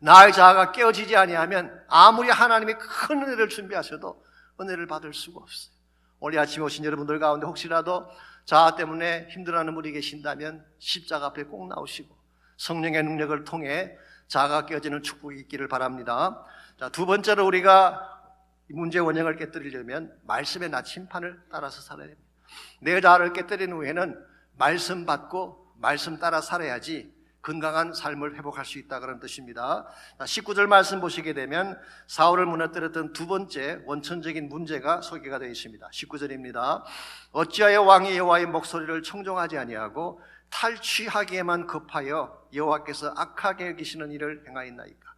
나의 자아가 깨어지지 아니하면 아무리 하나님이 큰 은혜를 준비하셔도 은혜를 받을 수가 없어요. 오늘 아침에 오신 여러분들 가운데 혹시라도 자아 때문에 힘들어하는 분이 계신다면 십자가 앞에 꼭 나오시고 성령의 능력을 통해 자아가 깨어지는 축복이 있기를 바랍니다. 자, 두 번째로 우리가 문제의 원형을 깨뜨리려면 말씀의 나침판을 따라서 살아야 됩니다. 내 자아를 깨뜨린 후에는 말씀 받고 말씀 따라 살아야지 건강한 삶을 회복할 수 있다 그런 뜻입니다. 19절 말씀 보시게 되면 사울을 무너뜨렸던 두 번째 원천적인 문제가 소개가 되어 있습니다. 19절입니다. 어찌하여 왕이 여호와의 목소리를 청종하지 아니하고 탈취하기에만 급하여 여호와께서 악하게 여기시는 일을 행하였나이까.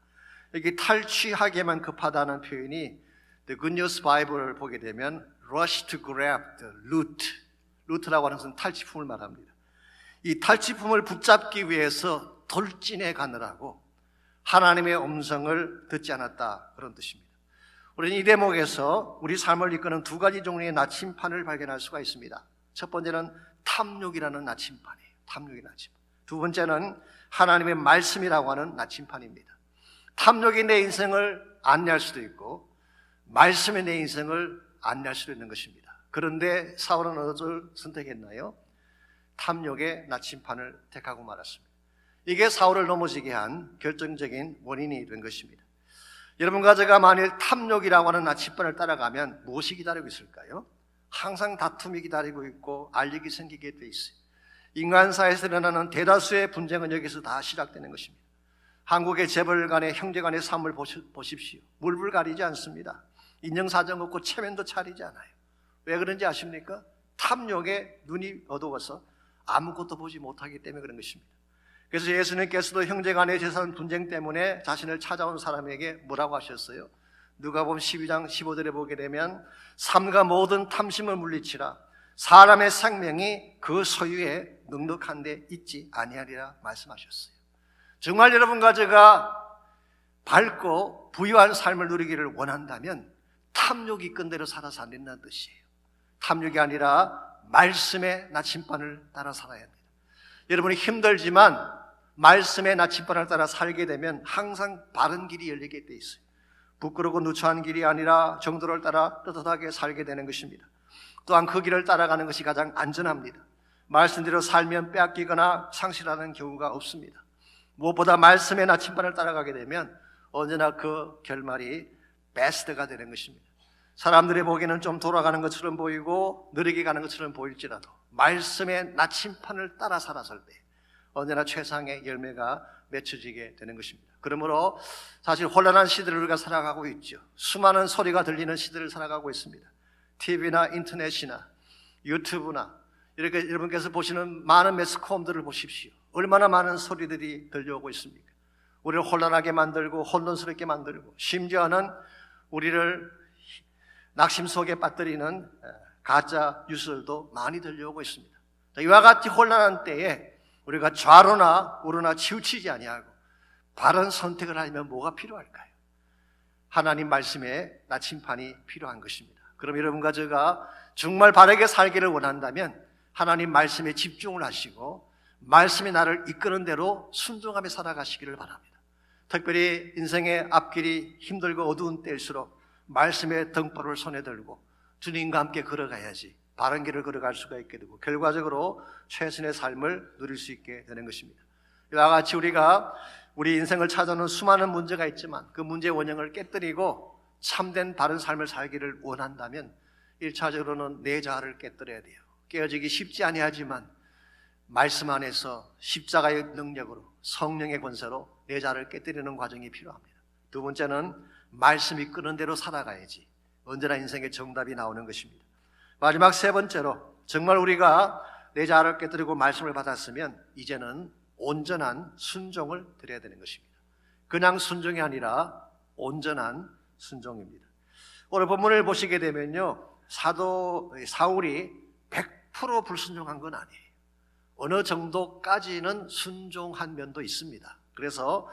여기 탈취하기에만 급하다는 표현이 The Good News Bible을 보게 되면 rush to grab the loot, 루트라고 하는 것은 탈취품을 말합니다. 이 탈취품을 붙잡기 위해서 돌진해 가느라고 하나님의 음성을 듣지 않았다 그런 뜻입니다. 우리는 이 대목에서 우리 삶을 이끄는 두 가지 종류의 나침판을 발견할 수가 있습니다. 첫 번째는 탐욕이라는 나침판이에요. 탐욕의 나침판. 두 번째는 하나님의 말씀이라고 하는 나침판입니다. 탐욕이 내 인생을 안내할 수도 있고 말씀이 내 인생을 안내할 수도 있는 것입니다. 그런데 사울은 어느 걸 선택했나요? 탐욕의 나침판을 택하고 말았습니다. 이게 사울을 넘어지게 한 결정적인 원인이 된 것입니다. 여러분과 제가 만일 탐욕이라고 하는 나침반을 따라가면 무엇이 기다리고 있을까요? 항상 다툼이 기다리고 있고 알력이 생기게 돼 있어요. 인간사에서 일어나는 대다수의 분쟁은 여기서 다 시작되는 것입니다. 한국의 재벌 간의 형제 간의 삶을 보십시오. 물불 가리지 않습니다. 인정사정 없고 체면도 차리지 않아요. 왜 그런지 아십니까? 탐욕에 눈이 어두워서 아무것도 보지 못하기 때문에 그런 것입니다. 그래서 예수님께서도 형제 간의 재산 분쟁 때문에 자신을 찾아온 사람에게 뭐라고 하셨어요? 누가복음 12장 15절에 보게 되면 삼가 모든 탐심을 물리치라 사람의 생명이 그 소유에 넉넉한 데 있지 아니하리라 말씀하셨어요. 정말 여러분과 제가 밝고 부유한 삶을 누리기를 원한다면 탐욕이 끈 대로 살아서 안 된다는 뜻이에요. 탐욕이 아니라 말씀의 나침반을 따라 살아야 합니다. 여러분이 힘들지만 말씀의 나침반을 따라 살게 되면 항상 바른 길이 열리게 돼 있어요. 부끄럽고 누추한 길이 아니라 정도를 따라 떳떳하게 살게 되는 것입니다. 또한 그 길을 따라가는 것이 가장 안전합니다. 말씀대로 살면 빼앗기거나 상실하는 경우가 없습니다. 무엇보다 말씀의 나침반을 따라가게 되면 언제나 그 결말이 베스트가 되는 것입니다. 사람들의 보기에는 좀 돌아가는 것처럼 보이고 느리게 가는 것처럼 보일지라도 말씀의 나침반을 따라 살았을 때 언제나 최상의 열매가 맺혀지게 되는 것입니다. 그러므로 사실 혼란한 시대를 우리가 살아가고 있죠. 수많은 소리가 들리는 시대를 살아가고 있습니다. TV나 인터넷이나 유튜브나 이렇게 여러분께서 보시는 많은 매스컴들을 보십시오. 얼마나 많은 소리들이 들려오고 있습니까? 우리를 혼란하게 만들고 혼돈스럽게 만들고 심지어는 우리를 낙심 속에 빠뜨리는 가짜 뉴스들도 많이 들려오고 있습니다. 이와 같이 혼란한 때에 우리가 좌로나 우로나 치우치지 아니하고 바른 선택을 하려면 뭐가 필요할까요? 하나님 말씀의 나침반이 필요한 것입니다. 그럼 여러분과 제가 정말 바르게 살기를 원한다면 하나님 말씀에 집중을 하시고 말씀이 나를 이끄는 대로 순종하며 살아가시기를 바랍니다. 특별히 인생의 앞길이 힘들고 어두운 때일수록 말씀의 등불을 손에 들고 주님과 함께 걸어가야지 바른 길을 걸어갈 수가 있게 되고 결과적으로 최선의 삶을 누릴 수 있게 되는 것입니다. 이와 같이 우리가 우리 인생을 찾아오는 수많은 문제가 있지만 그 문제의 원형을 깨뜨리고 참된 바른 삶을 살기를 원한다면 1차적으로는 내 자아를 깨뜨려야 돼요. 깨어지기 쉽지 아니하지만 말씀 안에서 십자가의 능력으로 성령의 권세로 내 자아를 깨뜨리는 과정이 필요합니다. 두 번째는 말씀이 끄는 대로 살아가야지 언제나 인생의 정답이 나오는 것입니다. 마지막 세 번째로 정말 우리가 내 자아를 깨뜨리고 말씀을 받았으면 이제는 온전한 순종을 드려야 되는 것입니다. 그냥 순종이 아니라 온전한 순종입니다. 오늘 본문을 보시게 되면요, 사도 사울이 100% 불순종한 건 아니에요. 어느 정도까지는 순종한 면도 있습니다. 그래서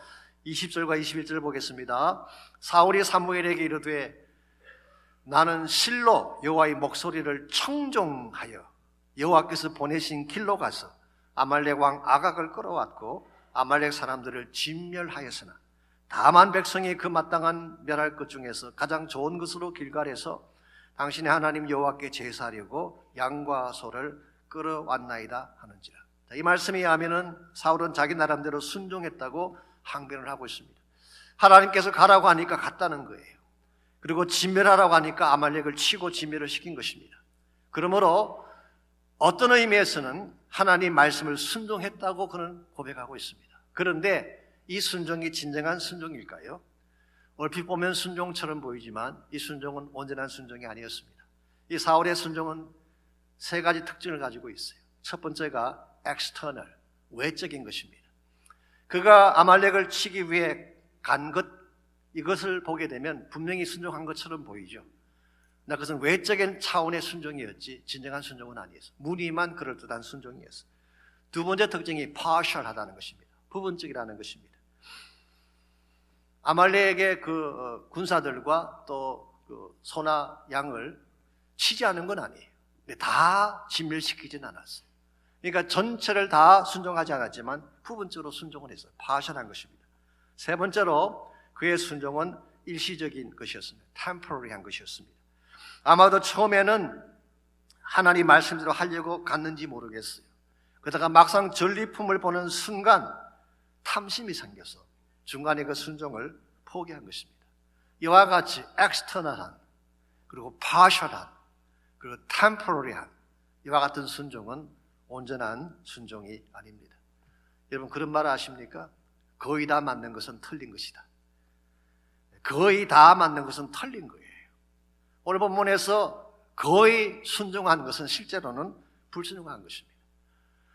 20절과 21절을 보겠습니다. 사울이 사무엘에게 이르되 나는 실로 여호와의 목소리를 청종하여 여호와께서 보내신 길로 가서 아말렉 왕 아각을 끌어왔고 아말렉 사람들을 진멸하였으나 다만 백성이 그 마땅한 멸할 것 중에서 가장 좋은 것으로 길갈에서 당신의 하나님 여호와께 제사하려고 양과 소를 끌어왔나이다 하는지라. 이 말씀에 의하면은 사울은 자기 나름대로 순종했다고 항변을 하고 있습니다. 하나님께서 가라고 하니까 갔다는 거예요. 그리고 진멸하라고 하니까 아말렉을 치고 진멸을 시킨 것입니다. 그러므로 어떤 의미에서는 하나님 말씀을 순종했다고 그는 고백하고 있습니다. 그런데 이 순종이 진정한 순종일까요? 얼핏 보면 순종처럼 보이지만 이 순종은 온전한 순종이 아니었습니다. 이 사울의 순종은 세 가지 특징을 가지고 있어요. 첫 번째가 external, 외적인 것입니다. 그가 아말렉을 치기 위해 간 것, 이것을 보게 되면 분명히 순종한 것처럼 보이죠. 그러나 그것은 외적인 차원의 순종이었지 진정한 순종은 아니었어요. 무늬만 그럴듯한 순종이었어요. 두 번째 특징이 partial하다는 것입니다. 부분적이라는 것입니다. 아말렉의 그 군사들과 또 그 소나 양을 치지 않은 건 아니에요. 근데 다 진멸시키진 않았어요. 그러니까 전체를 다 순종하지 않았지만 부분적으로 순종을 했어요. partial한 것입니다. 세 번째로 그의 순종은 일시적인 것이었습니다. temporary한 것이었습니다. 아마도 처음에는 하나님 말씀대로 하려고 갔는지 모르겠어요. 그러다가 막상 전리품을 보는 순간 탐심이 생겨서 중간에 그 순종을 포기한 것입니다. 이와 같이 엑스터널한, 그리고 파셜한, 그리고 템포러리한 이와 같은 순종은 온전한 순종이 아닙니다. 여러분 그런 말 아십니까? 거의 다 맞는 것은 틀린 것이다. 거의 다 맞는 것은 틀린 거예요. 오늘 본문에서 거의 순종한 것은 실제로는 불순종한 것입니다.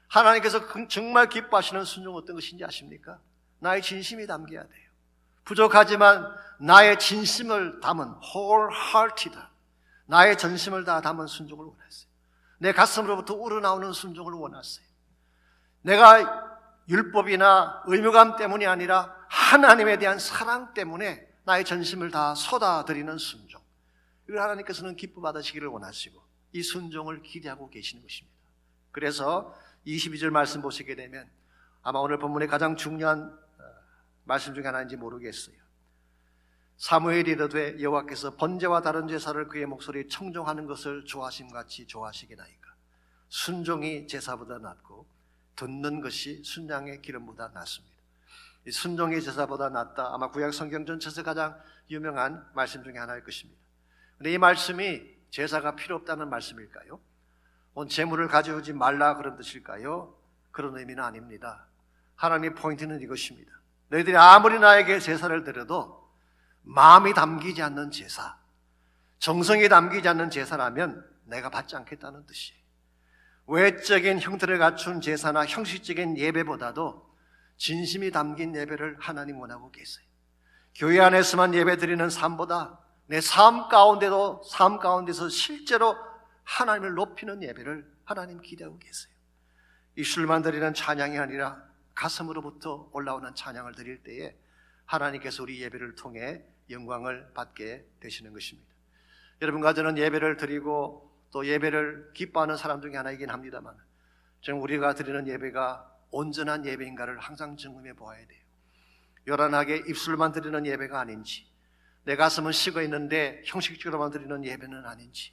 하나님께서 정말 기뻐하시는 순종은 어떤 것인지 아십니까? 나의 진심이 담겨야 돼요. 부족하지만 나의 진심을 담은 wholehearted, 나의 전심을 다 담은 순종을 원했어요. 내 가슴으로부터 우러나오는 순종을 원했어요. 내가 율법이나 의무감 때문이 아니라 하나님에 대한 사랑 때문에 나의 전심을 다 쏟아드리는 순종, 이걸 하나님께서는 기뻐 받으시기를 원하시고 이 순종을 기대하고 계시는 것입니다. 그래서 22절 말씀 보시게 되면 아마 오늘 본문의 가장 중요한 말씀 중에 하나인지 모르겠어요. 사무엘이 이르되 여호와께서 번제와 다른 제사를 그의 목소리에 청종하는 것을 좋아하심같이 좋아하시게나이까. 순종이 제사보다 낫고 듣는 것이 순양의 기름보다 낫습니다. 이 순종이 제사보다 낫다, 아마 구약 성경 전체에서 가장 유명한 말씀 중에 하나일 것입니다. 그런데 이 말씀이 제사가 필요 없다는 말씀일까요? 온 재물을 가져오지 말라 그런 뜻일까요? 그런 의미는 아닙니다. 하나님의 포인트는 이것입니다. 너희들이 아무리 나에게 제사를 드려도 마음이 담기지 않는 제사, 정성이 담기지 않는 제사라면 내가 받지 않겠다는 뜻이에요. 외적인 형태를 갖춘 제사나 형식적인 예배보다도 진심이 담긴 예배를 하나님 원하고 계세요. 교회 안에서만 예배드리는 삶보다 내 삶 가운데서 실제로 하나님을 높이는 예배를 하나님 기대하고 계세요. 입술만 드리는 찬양이 아니라 가슴으로부터 올라오는 찬양을 드릴 때에 하나님께서 우리 예배를 통해 영광을 받게 되시는 것입니다. 여러분과 저는 예배를 드리고 또 예배를 기뻐하는 사람 중에 하나이긴 합니다만, 저는 우리가 드리는 예배가 온전한 예배인가를 항상 점검해 보아야 돼요. 요란하게 입술만 드리는 예배가 아닌지, 내 가슴은 식어 있는데 형식적으로만 드리는 예배는 아닌지,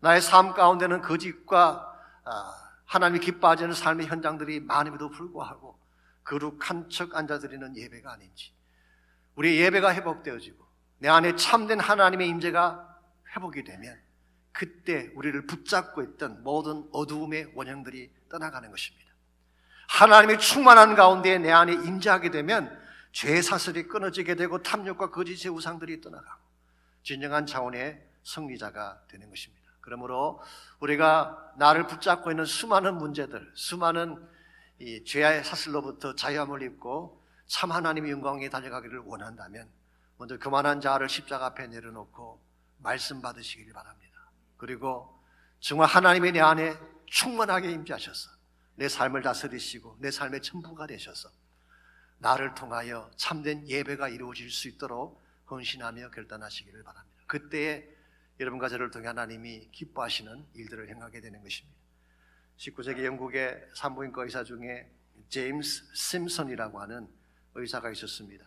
나의 삶 가운데는 거짓과 하나님이 기뻐하지 않는 삶의 현장들이 많음에도 불구하고 거룩한 척 앉아드리는 예배가 아닌지, 우리의 예배가 회복되어지고 내 안에 참된 하나님의 임재가 회복이 되면 그때 우리를 붙잡고 있던 모든 어두움의 원형들이 떠나가는 것입니다. 하나님의 충만한 가운데 내 안에 임재하게 되면 죄 사슬이 끊어지게 되고 탐욕과 거짓의 우상들이 떠나가고 진정한 차원의 승리자가 되는 것입니다. 그러므로 우리가 나를 붙잡고 있는 수많은 문제들, 수많은 이 죄의 사슬로부터 자유함을 입고 참 하나님의 영광에 달려가기를 원한다면 먼저 그만한 자아를 십자가 앞에 내려놓고 말씀 받으시길 바랍니다. 그리고 정말 하나님의 내 안에 충만하게 임재하셔서 내 삶을 다스리시고 내 삶의 전부가 되셔서 나를 통하여 참된 예배가 이루어질 수 있도록 헌신하며 결단하시기를 바랍니다. 그때에 여러분과 저를 통해 하나님이 기뻐하시는 일들을 행하게 되는 것입니다. 19세기 영국의 산부인과 의사 중에 제임스 심슨이라고 하는 의사가 있었습니다.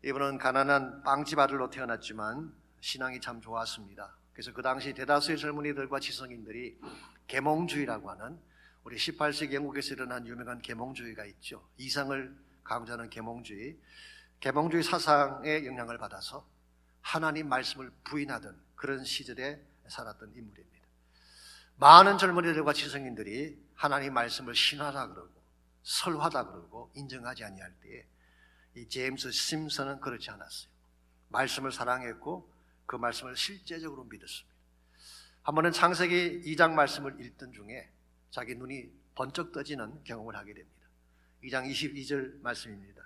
이분은 가난한 빵집 아들로 태어났지만 신앙이 참 좋았습니다. 그래서 그 당시 대다수의 젊은이들과 지성인들이 계몽주의라고 하는, 우리 18세기 영국에서 일어난 유명한 계몽주의가 있죠. 이상을 강조하는 계몽주의 사상의 영향을 받아서 하나님 말씀을 부인하던 그런 시절에 살았던 인물입니다. 많은 젊은이들과 지성인들이 하나님 말씀을 신화다 그러고 설화다 그러고 인정하지 아니할 때에 이 제임스 심슨은 그렇지 않았어요. 말씀을 사랑했고 그 말씀을 실제적으로 믿었습니다. 한 번은 창세기 2장 말씀을 읽던 중에 자기 눈이 번쩍 떠지는 경험을 하게 됩니다. 2장 22절 말씀입니다.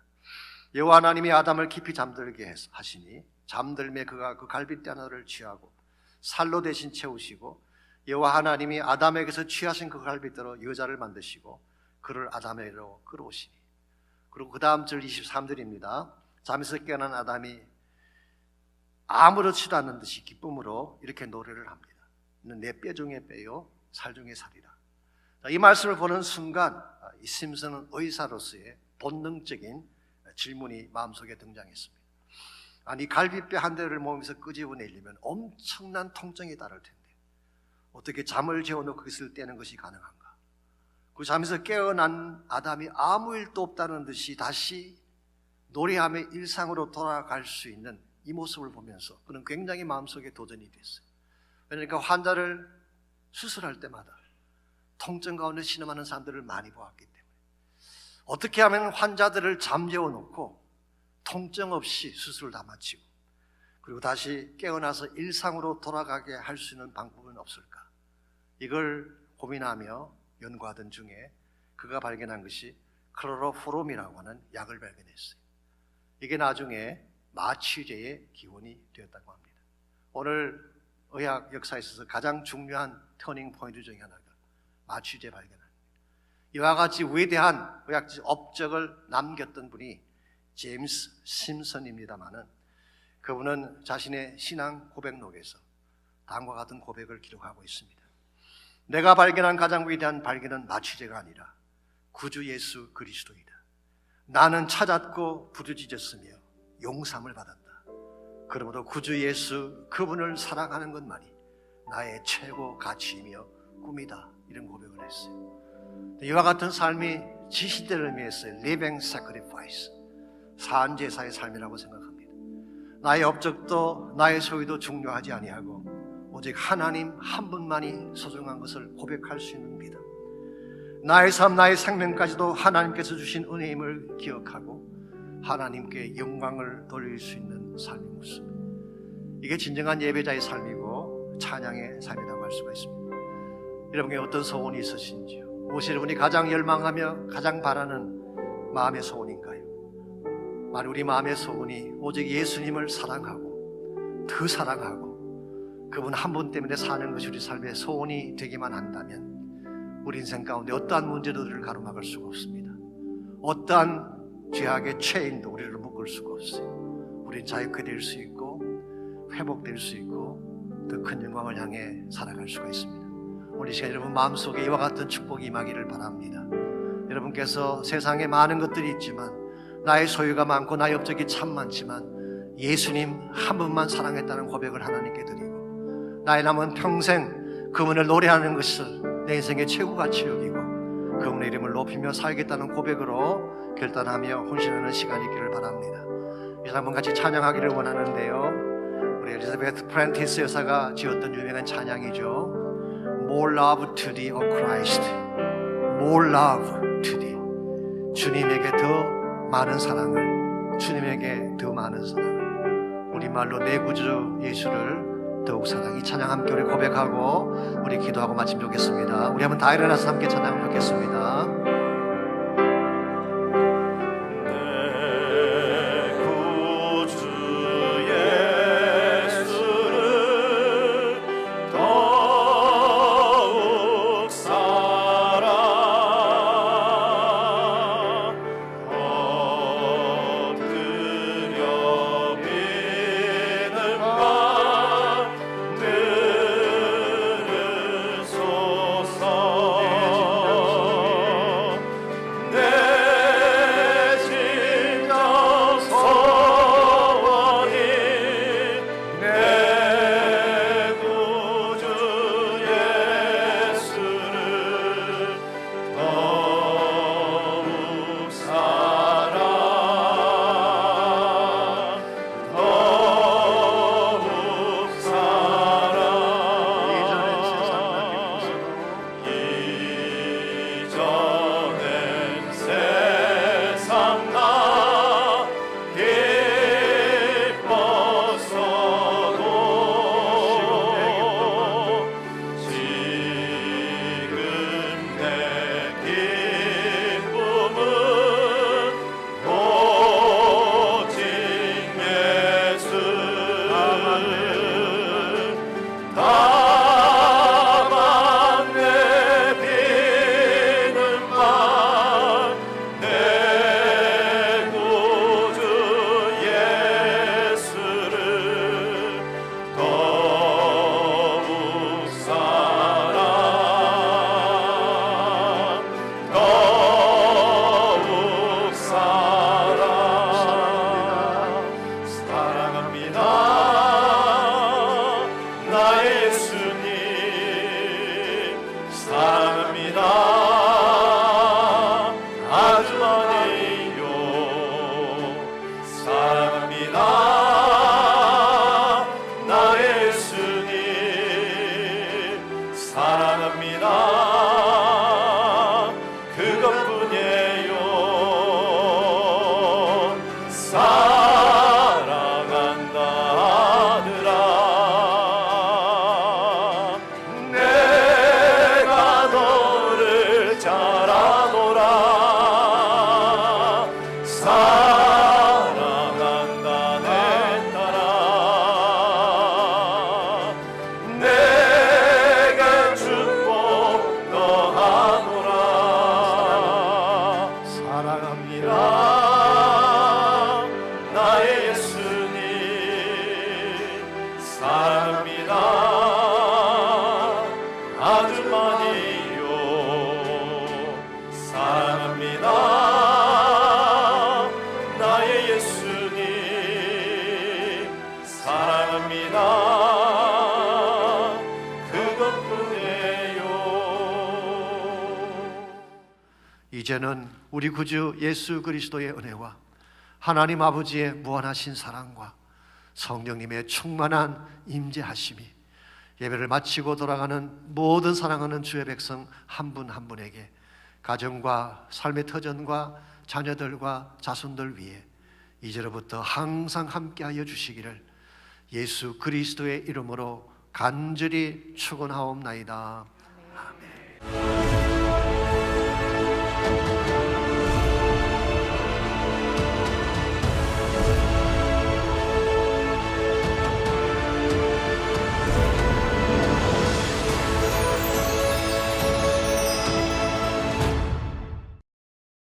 여호와 하나님이 아담을 깊이 잠들게 하시니 잠들매 그가 그 갈빗대 하나를 취하고 살로 대신 채우시고 여호와 하나님이 아담에게서 취하신 그 갈빗대로 여자를 만드시고 그를 아담에게로 끌어오시니. 그리고 그 다음 절 23절입니다. 잠에서 깨어난 아담이 아무렇지도 않은 듯이 기쁨으로 이렇게 노래를 합니다. 내 뼈 중에 뼈요 살 중에 살이라. 이 말씀을 보는 순간 이 심슨은 의사로서의 본능적인 질문이 마음속에 등장했습니다. 아니, 갈비뼈 한 대를 몸에서 끄집어내려면 엄청난 통증이 따를 텐데 어떻게 잠을 재워놓고 그것을 떼는 것이 가능한가? 그 잠에서 깨어난 아담이 아무 일도 없다는 듯이 다시 노래하며 일상으로 돌아갈 수 있는 이 모습을 보면서 그는 굉장히 마음속에 도전이 됐어요. 그러니까 환자를 수술할 때마다 통증 가운데 신음하는 사람들을 많이 보았기 때문에 어떻게 하면 환자들을 잠재워 놓고 통증 없이 수술을 다 마치고 그리고 다시 깨어나서 일상으로 돌아가게 할 수 있는 방법은 없을까? 이걸 고민하며 연구하던 중에 그가 발견한 것이 클로로포름이라고 하는 약을 발견했어요. 이게 나중에 마취제의 기원이 되었다고 합니다. 오늘 의학 역사에 있어서 가장 중요한 터닝 포인트 중에 하나가 마취제 발견입니다. 이와 같이 위대한 의학적 업적을 남겼던 분이 제임스 심슨입니다마는 그분은 자신의 신앙 고백록에서 다음과 같은 고백을 기록하고 있습니다. 내가 발견한 가장 위대한 발견은 마취제가 아니라 구주 예수 그리스도이다. 나는 찾았고 부르짖었으며 용삼을 받았다. 그러므로 구주 예수 그분을 사랑하는 것만이 나의 최고 가치이며 꿈이다. 이런 고백을 했어요. 이와 같은 삶이 지시대를 의미했어요. Living Sacrifice, 산제사의 삶이라고 생각합니다. 나의 업적도 나의 소유도 중요하지 아니하고 오직 하나님 한 분만이 소중한 것을 고백할 수 있는 믿음. 나의 삶, 나의 생명까지도 하나님께서 주신 은혜임을 기억하고 하나님께 영광을 돌릴 수 있는 삶의 모습. 이게 진정한 예배자의 삶이고 찬양의 삶이라고 할 수가 있습니다. 여러분께 어떤 소원이 있으신지요? 무엇이 여러분이 가장 열망하며 가장 바라는 마음의 소원인가요? 만약 우리 마음의 소원이 오직 예수님을 사랑하고 더 사랑하고 그분 한 분 때문에 사는 것이 우리 삶의 소원이 되기만 한다면 우리 인생 가운데 어떠한 문제들을 가로막을 수가 없습니다. 어떠한 죄악의 체인도 우리를 묶을 수가 없어요. 우린 자유케 될 수 있고 회복될 수 있고 더 큰 영광을 향해 살아갈 수가 있습니다. 오늘 이 시간 여러분 마음속에 이와 같은 축복이 임하기를 바랍니다. 여러분께서 세상에 많은 것들이 있지만 나의 소유가 많고 나의 업적이 참 많지만 예수님 한 분만 사랑했다는 고백을 하나님께 드리고 나의 남은 평생 그분을 노래하는 것을 내 인생의 최고 가치 여기고 그분의 이름을 높이며 살겠다는 고백으로 결단하며 헌신하는 시간이 있기를 바랍니다. 이 한번 같이 찬양하기를 원하는데요. 우리 엘리자베트 프렌티스 여사가 지었던 유명한 찬양이죠. More love to thee, O Christ. More love to thee. 주님에게 더 많은 사랑을, 주님에게 더 많은 사랑을. 우리말로 내 구주 예수를 더욱 사랑. 이 찬양 함께 우리 고백하고 우리 기도하고 마치면 좋겠습니다. 우리 한번 다 일어나서 함께 찬양하면 좋겠습니다. 사랑합니다. 아주 많이요. 사랑합니다. 나의 예수님. 사랑합니다. 그것뿐이에요. 이제는 우리 구주 예수 그리스도의 은혜와 하나님 아버지의 무한하신 사랑과 성령님의 충만한 임재하심이 예배를 마치고 돌아가는 모든 사랑하는 주의 백성 한 분 한 분에게 가정과 삶의 터전과 자녀들과 자손들 위해 이제로부터 항상 함께하여 주시기를 예수 그리스도의 이름으로 간절히 축원하옵나이다.